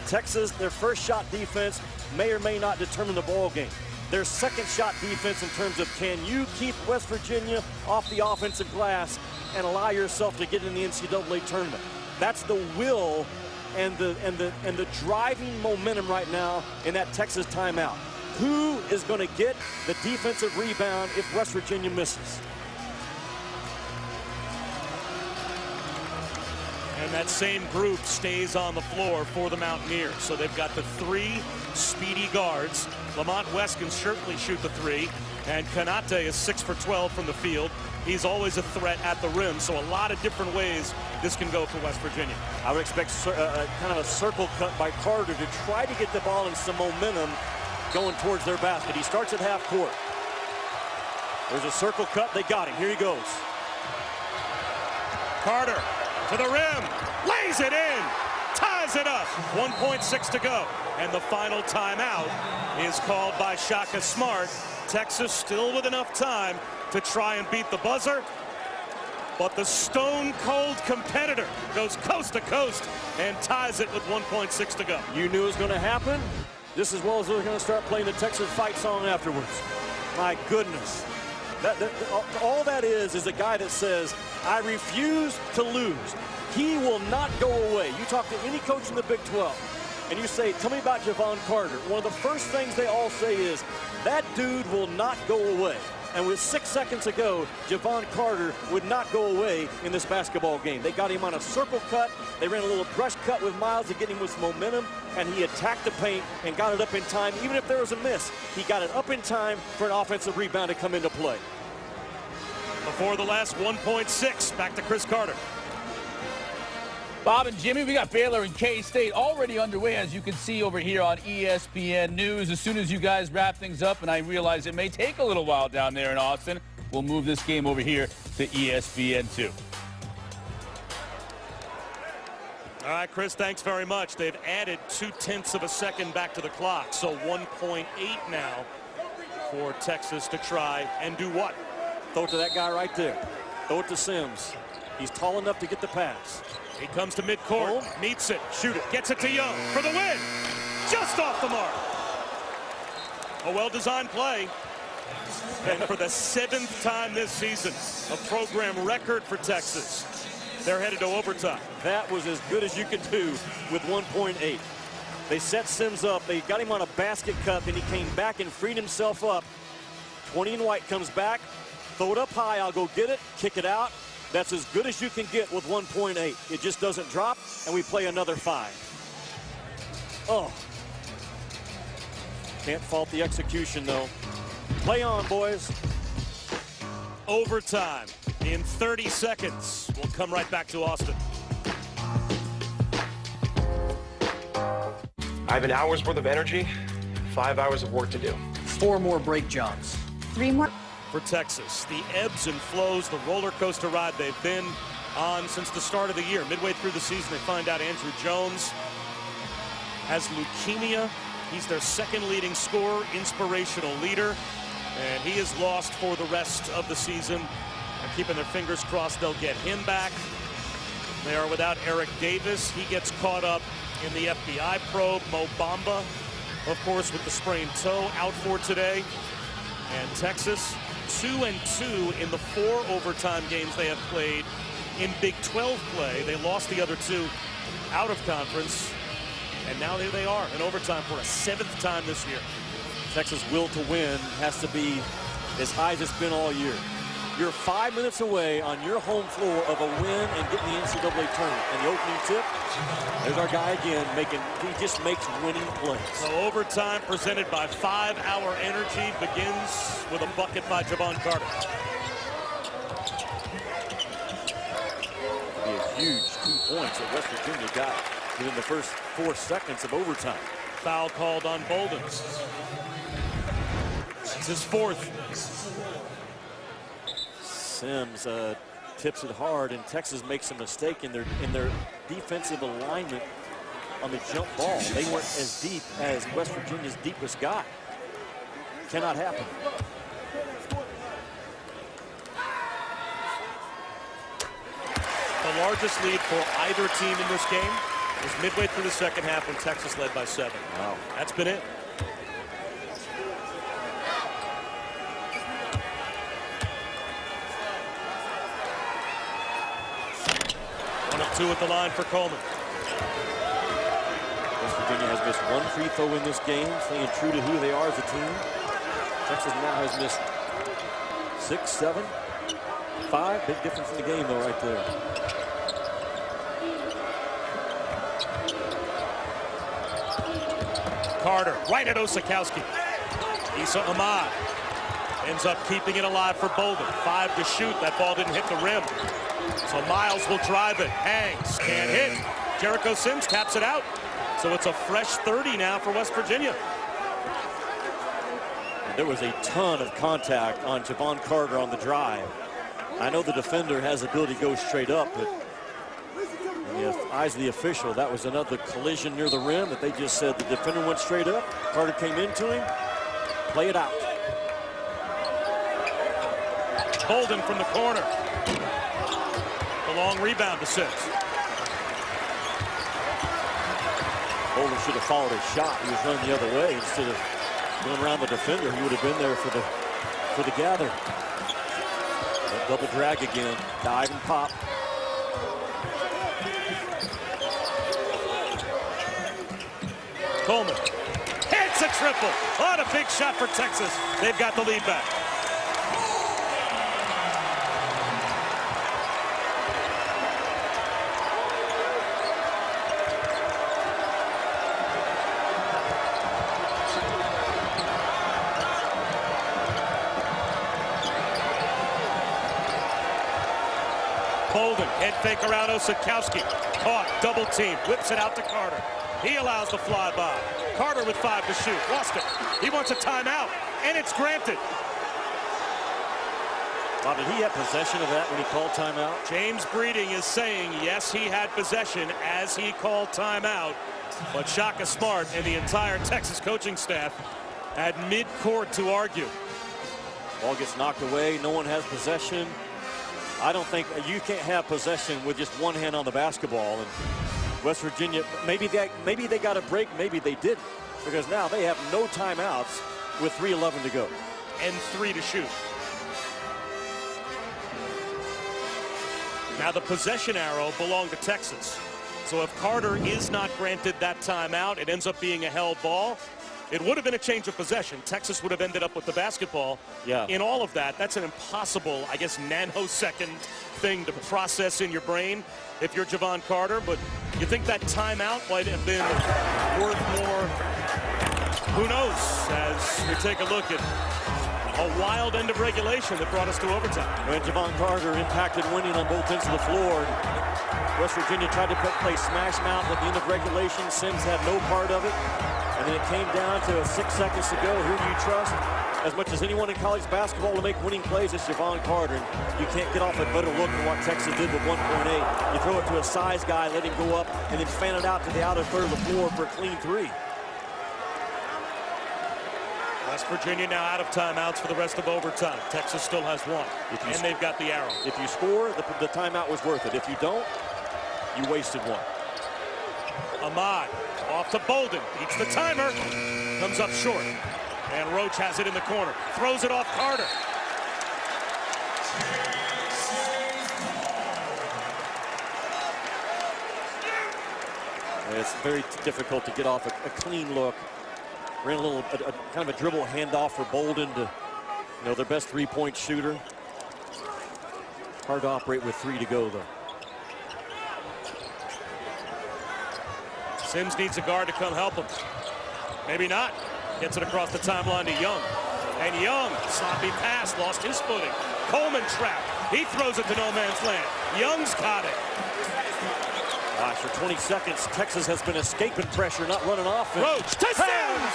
Texas, their first shot defense may or may not determine the ball game. Their second shot defense in terms of, can you keep West Virginia off the offensive glass and allow yourself to get in the NCAA tournament? That's the will and the driving momentum right now in that Texas timeout. Who is going to get the defensive rebound if West Virginia misses? And that same group stays on the floor for the Mountaineers. So they've got the 3 speedy guards. Lamont West can certainly shoot the 3. And Konate is 6 for 12 from the field. He's always a threat at the rim. So a lot of different ways this can go for West Virginia. I would expect kind of a circle cut by Carter to try to get the ball in some momentum going towards their basket. He starts at half court. There's a circle cut. They got him. Here he goes. Carter to the rim, lays it in, ties it up. 1.6 to go. And the final timeout is called by Shaka Smart. Texas still with enough time to try and beat the buzzer. But the stone-cold competitor goes coast to coast and ties it with 1.6 to go. You knew it was going to happen, just as well as they're going to start playing the Texas fight song afterwards. My goodness. All that is a guy that says, I refuse to lose. He will not go away. You talk to any coach in the Big 12, and you say, tell me about Javon Carter. One of the first things they all say is, that dude will not go away. And with 6 seconds to go, Javon Carter would not go away in this basketball game. They got him on a circle cut. They ran a little brush cut with Miles to get him with some momentum, and he attacked the paint and got it up in time. Even if there was a miss, he got it up in time for an offensive rebound to come into play. Before the last 1.6, back to Chris Carter. Bob and Jimmy, we got Baylor and K-State already underway, as you can see over here on ESPN News. As soon as you guys wrap things up, and I realize it may take a little while down there in Austin, we'll move this game over here to ESPN2. All right, Chris, thanks very much. They've added 0.2 of a second back to the clock, so 1.8 now for Texas to try and do what? Throw it to that guy right there. Throw it to Sims. He's tall enough to get the pass. He comes to midcourt, meets it, shoot it, gets it to Young for the win. Just off the mark. A well-designed play. And for the 7th time this season, a program record for Texas. They're headed to overtime. That was as good as you could do with 1.8. They set Sims up. They got him on a basket cut, then he came back and freed himself up. 20 and White comes back. Throw it up high. I'll go get it. Kick it out. That's as good as you can get with 1.8. It just doesn't drop, and we play another 5. Oh. Can't fault the execution, though. Play on, boys. Overtime in 30 seconds. We'll come right back to Austin. I have an hour's worth of energy, 5 hours of work to do. 4 more break jobs. 3 more. For Texas, the ebbs and flows, the roller coaster ride they've been on since the start of the year. Midway through the season, they find out Andrew Jones has leukemia. He's their 2nd leading scorer, inspirational leader, and he is lost for the rest of the season. They're keeping their fingers crossed they'll get him back. They are without Eric Davis. He gets caught up in the FBI probe. Mo Bamba, of course, with the sprained toe, out for today. And Texas, 2-2 in the 4 overtime games they have played in Big 12 play. They lost the other 2 out of conference, and now here they are in overtime for a 7th time this year. Texas' will to win has to be as high as it's been all year. You're 5 minutes away on your home floor of a win and getting the NCAA tournament. And the opening tip, there's our guy again, he just makes winning plays. So overtime presented by 5 Hour Energy begins with a bucket by Javon Carter. It'll be a huge 2 points that West Virginia got within the first 4 seconds of overtime. Foul called on Bolden. It's his 4th. Sims tips it hard, and Texas makes a mistake in their defensive alignment on the jump ball. They weren't as deep as West Virginia's deepest guy. Cannot happen. The largest lead for either team in this game was midway through the 2nd half when Texas led by 7. Wow. That's been it. One of 2 at the line for Coleman. West Virginia has missed 1 free throw in this game, staying true to who they are as a team. Texas now has missed 6, 7, 5. Big difference in the game, though, right there. Carter, right at Osakowski. Issa Ahmad ends up keeping it alive for Bolden. 5 to shoot. That ball didn't hit the rim. So Miles will drive it. Hangs, can't hit. Jericho Sims taps it out. So it's a fresh 30 now for West Virginia. There was a ton of contact on Javon Carter on the drive. I know the defender has the ability to go straight up, but in the eyes of the official, that was another collision near the rim that they just said the defender went straight up. Carter came into him. Play it out. Bolden from the corner. The long rebound to Sims. Bolden should have followed his shot. He was running the other way instead of going around the defender. He would have been there for the gather. That double drag again. Dive and pop. Coleman hits a triple. What a big shot for Texas. They've got the lead back. Bolden, head fake around Osakowski. Caught, double team, whips it out to Carter. He allows the flyby. Carter with 5 to shoot, lost it. He wants a timeout, and it's granted. Bob, did he have possession of that when he called timeout? James Breeding is saying yes, he had possession as he called timeout. But Shaka Smart and the entire Texas coaching staff at mid-court to argue. Ball gets knocked away. No one has possession. I don't think you can't have possession with just one hand on the basketball. And West Virginia, maybe they got a break, maybe they didn't, because now they have no timeouts with 3:11 to go. And 3 to shoot. Now the possession arrow belonged to Texas. So if Carter is not granted that timeout, it ends up being a held ball. It would have been a change of possession. Texas would have ended up with the basketball. Yeah. In all of that, that's an impossible, I guess, nanosecond thing to process in your brain if you're Javon Carter. But you think that timeout might have been worth more? Who knows? As we take a look at a wild end of regulation that brought us to overtime. When Javon Carter impacted winning on both ends of the floor. West Virginia tried to play smash mouth at the end of regulation. Sims had no part of it. And then it came down to 6 seconds to go. Who do you trust? As much as anyone in college basketball to make winning plays, it's Javon Carter. And you can't get off a better look than what Texas did with 1.8. You throw it to a size guy, let him go up, and then fan it out to the outer third of the floor for a clean 3. West Virginia now out of timeouts for the rest of overtime. Texas still has 1, and they've got the arrow. If you score, the timeout was worth it. If you don't, you wasted 1. Ahmad off to Bolden, beats the timer, comes up short. And Roach has it in the corner, throws it off Carter. It's very difficult to get off a clean look. Ran a kind of a dribble handoff for Bolden to, their best 3-point shooter. Hard to operate with 3 to go, though. Sims needs a guard to come help him. Maybe not. Gets it across the timeline to Young. And Young, sloppy pass, lost his footing. Coleman trapped. He throws it to no man's land. Young's got it. Gosh, for 20 seconds, Texas has been escaping pressure, not running off. Roach to Sims!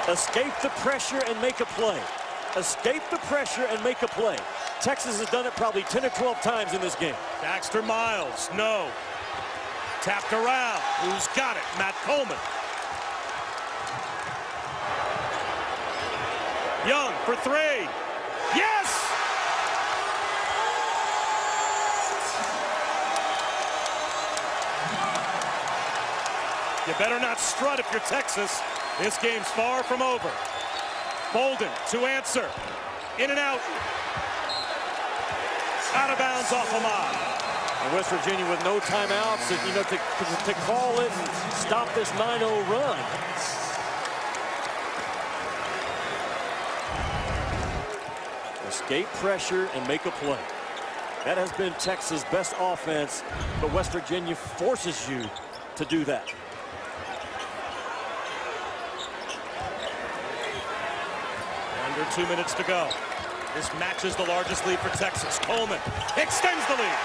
Escape the pressure and make a play. Escape the pressure and make a play. Texas has done it probably 10 or 12 times in this game. Baxter Miles, no. Tapped around. Who's got it? Matt Coleman. Young for 3. Yes! You better not strut if you're Texas. This game's far from over. Bolden to answer. In and out. Out of bounds off Ahmad. And West Virginia with no timeouts, to call it and stop this 9-0 run. Escape pressure and make a play. That has been Texas' best offense, but West Virginia forces you to do that. Under 2 minutes to go. This matches the largest lead for Texas. Coleman extends the lead.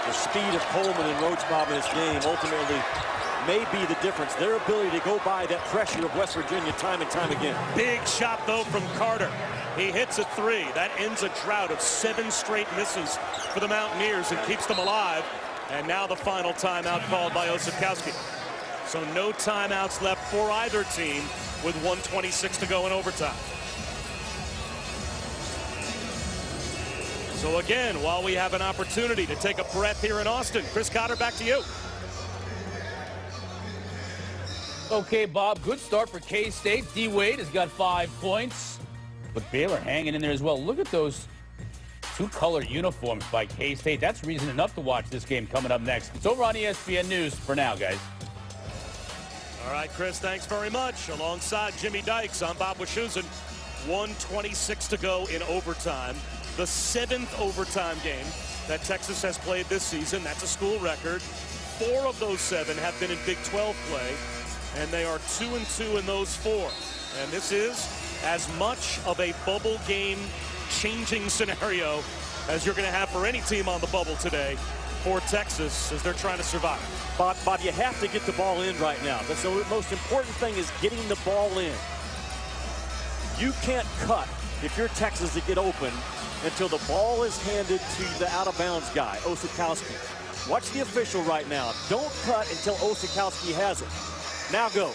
The speed of Coleman and Roach Bob in this game ultimately may be the difference. Their ability to go by that pressure of West Virginia time and time again. Big shot, though, from Carter. He hits a 3. That ends a drought of 7 straight misses for the Mountaineers and keeps them alive. And now the final timeout called by Osakowski. So no timeouts left for either team with 1:26 to go in overtime. So again, while we have an opportunity to take a breath here in Austin, Chris Cotter, back to you. Okay, Bob, good start for K-State. D. Wade has got 5 points, but Baylor hanging in there as well. Look at those 2-color uniforms by K-State. That's reason enough to watch this game coming up next. It's over on ESPN News for now, guys. All right, Chris, thanks very much. Alongside Jimmy Dykes, I'm Bob Wischusen. 1:26 to go in overtime. the 7th overtime game that Texas has played this season. That's a school record. 4 of those 7 have been in Big 12 play, and they are 2-2 in those 4. And this is as much of a bubble game changing scenario as you're going to have for any team on the bubble today for Texas as they're trying to survive. Bob, you have to get the ball in right now. That's the most important thing, is getting the ball in. You can't cut if you're Texas to get open until the ball is handed to the out-of-bounds guy, Osakowski. Watch the official right now. Don't cut until Osakowski has it. Now go.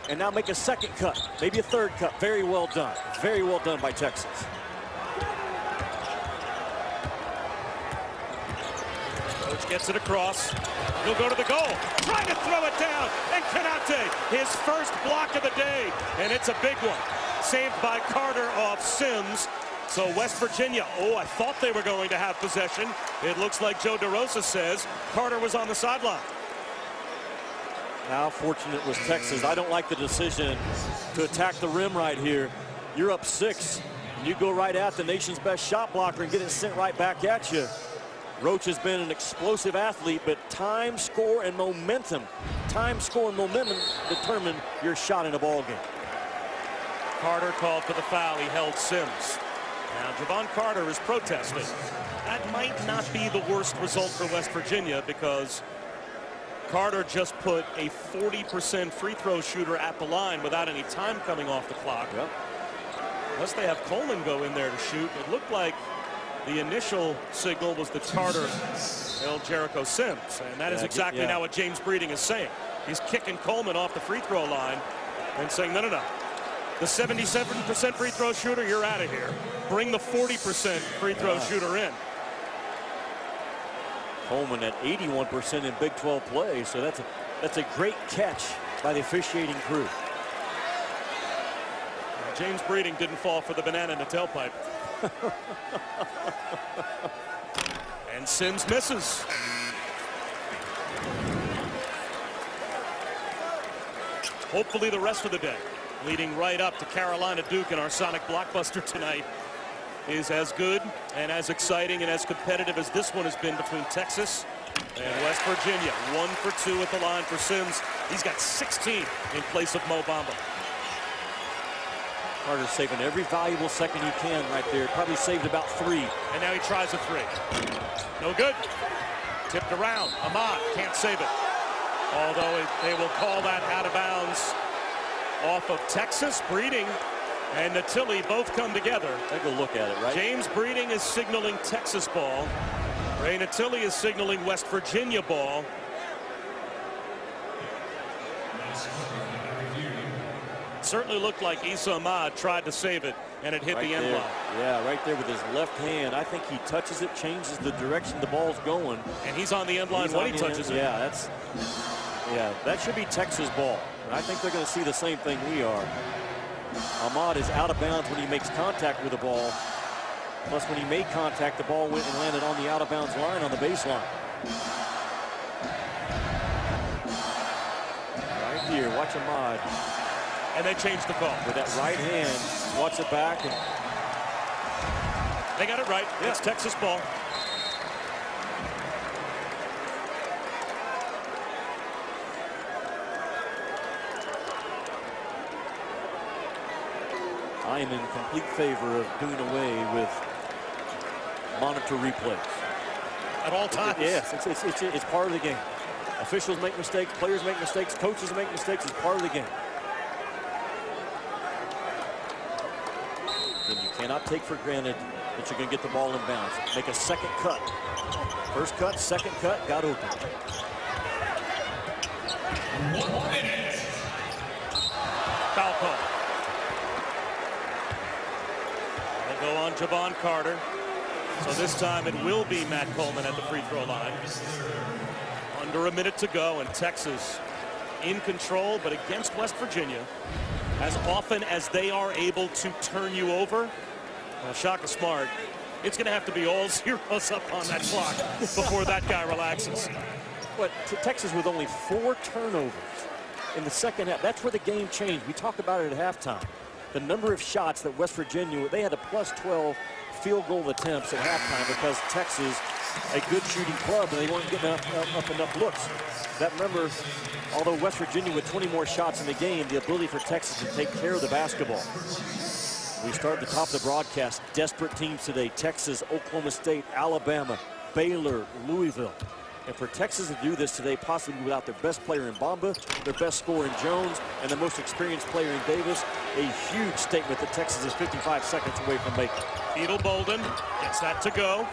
And now make a second cut, maybe a third cut. Very well done. Very well done by Texas. Coach gets it across. He'll go to the goal. Trying to throw it down. And Canate, his first block of the day. And it's a big one. Saved by Carter off Sims. So West Virginia, I thought they were going to have possession. It looks like Joe DeRosa says Carter was on the sideline. How fortunate was Texas. I don't like the decision to attack the rim right here. You're up 6. And you go right at the nation's best shot blocker and get it sent right back at you. Roach has been an explosive athlete, but time, score, and momentum. Time, score, and momentum determine your shot in a ball game. Carter called for the foul. He held Sims. Now Javon Carter is protesting. That might not be the worst result for West Virginia, because Carter just put a 40% free throw shooter at the line without any time coming off the clock. Yep. Unless they have Coleman go in there to shoot. It looked like the initial signal was that Carter held Jericho Sims, and that is exactly now what James Breeding is saying. He's kicking Coleman off the free throw line and saying, no. The 77% free throw shooter, you're out of here. Bring the 40% free throw shooter in. Coleman at 81% in Big 12 play, so that's a great catch by the officiating crew. James Breeding didn't fall for the banana in the tailpipe. And Sims misses. Hopefully the rest of the day, leading right up to Carolina Duke in our Sonic Blockbuster tonight, is as good and as exciting and as competitive as this one has been between Texas and West Virginia. 1 for 2 at the line for Sims. He's got 16 in place of Mo Bamba. Carter's saving every valuable second he can right there. Probably saved about 3. And now he tries a 3. No good. Tipped around. Ahmad can't save it. Although they will call that out of bounds off of Texas. Breeding and Natili both come together. Take a look at it, right? James Breeding is signaling Texas ball. Ray Natili is signaling West Virginia ball. It certainly looked like Issa Ahmad tried to save it, and it hit the end line. Yeah, right there with his left hand. I think he touches it, changes the direction the ball's going. And he's on the end line when he touches it. Yeah, that should be Texas ball. And I think they're going to see the same thing we are. Ahmad is out of bounds when he makes contact with the ball. Plus, when he made contact, the ball went and landed on the out-of-bounds line on the baseline. Right here, watch Ahmad. And they changed the call. With that right hand, watch it back. And they got it right. Yeah. It's Texas ball. I am in complete favor of doing away with monitor replays. At all times. Yes, it's part of the game. Officials make mistakes, players make mistakes, coaches make mistakes. It's part of the game. Then you cannot take for granted that you're going to get the ball in bounds. Make a second cut. First cut, second cut, got open. 1 minute. Foul call. They'll go on Javon Carter. So this time it will be Matt Coleman at the free throw line. Under a minute to go, and Texas in control, but against West Virginia, as often as they are able to turn you over, Shaka Smart, it's going to have to be all zeros up on that clock before that guy relaxes. But Texas with only 4 turnovers in the second half. That's where the game changed. We talked about it at halftime. the number of shots that West Virginia, they had a plus 12 field goal attempts at halftime because Texas, a good shooting club, and they weren't getting up enough looks. That number, although West Virginia with 20 more shots in the game, the ability for Texas to take care of the basketball. We start at the top of the broadcast. Desperate teams today: Texas, Oklahoma State, Alabama, Baylor, Louisville. And for Texas to do this today, possibly without their best player in Bamba, their best scorer in Jones, and the most experienced player in Davis, a huge statement that Texas is 55 seconds away from making. Beetle Bolden gets that to go.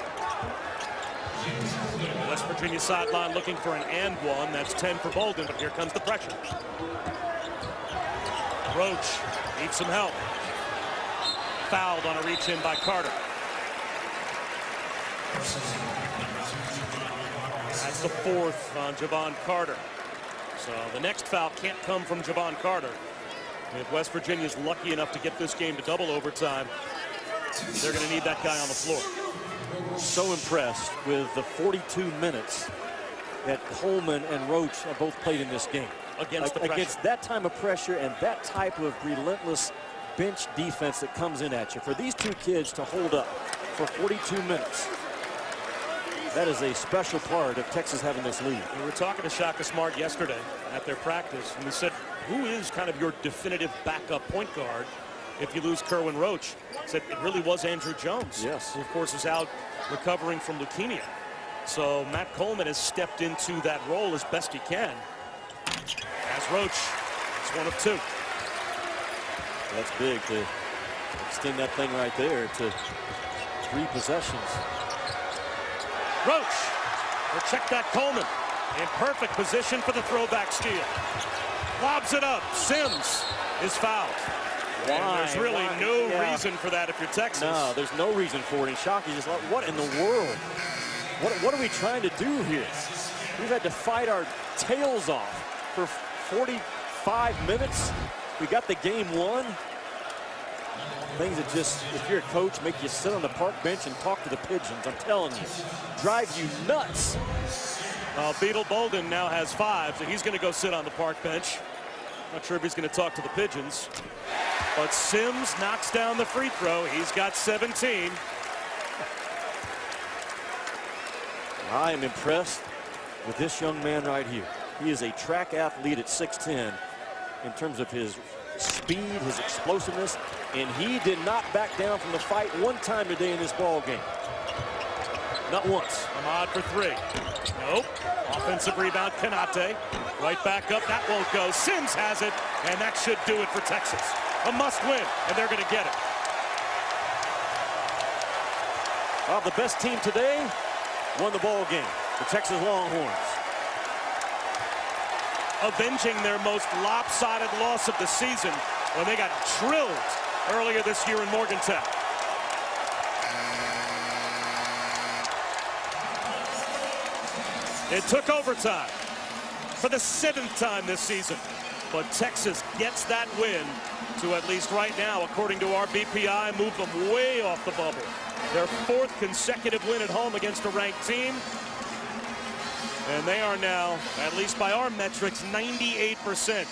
West Virginia sideline looking for an and one. That's 10 for Bolden, but here comes the pressure. Roach needs some help. Fouled on a reach in by Carter. That's the fourth on Javon Carter. So the next foul can't come from Javon Carter. If West Virginia's lucky enough to get this game to double overtime, they're going to need that guy on the floor. So impressed with the 42 minutes that Coleman and Roach have both played in this game. Against that time of pressure and that type of relentless bench defense that comes in at you. For these two kids to hold up for 42 minutes, that is a special part of Texas having this lead. We were talking to Shaka Smart yesterday at their practice, and we said, who is kind of your definitive backup point guard if you lose Kerwin Roach? He said it really was Andrew Jones. Yes. Who, of course, is out recovering from leukemia. So Matt Coleman has stepped into that role as best he can. As Roach, it's one of two. That's big to extend that thing right there to 3 possessions. Roach, or check that Coleman, in perfect position for the throwback steal. Lobs it up. Sims is fouled. There's really no reason for that if you're Texas. No, there's no reason for it. And Shockey's just like, what in the world? What are we trying to do here? We've had to fight our tails off for 45 minutes. We got the game won. Things that just, if you're a coach, make you sit on the park bench and talk to the pigeons. I'm telling you, drive you nuts. Beetle Bolden now has 5, so he's going to go sit on the park bench. Not sure if he's going to talk to the pigeons. But Sims knocks down the free throw. He's got 17. I am impressed with this young man right here. He is a track athlete at 6'10" in terms of his speed, his explosiveness, and he did not back down from the fight one time today in this ball game. Not once. Ahmad for 3. Nope. Offensive rebound, Kanate. Right back up. That won't go. Sims has it, and that should do it for Texas. A must win, and they're going to get it. Well, the best team today won the ball game. The Texas Longhorns. Avenging their most lopsided loss of the season when they got drilled earlier this year in Morgantown. It took overtime for the 7th time this season, but Texas gets that win to, at least right now, according to our BPI, move them way off the bubble. Their 4th consecutive win at home against a ranked team. And they are now, at least by our metrics, 98%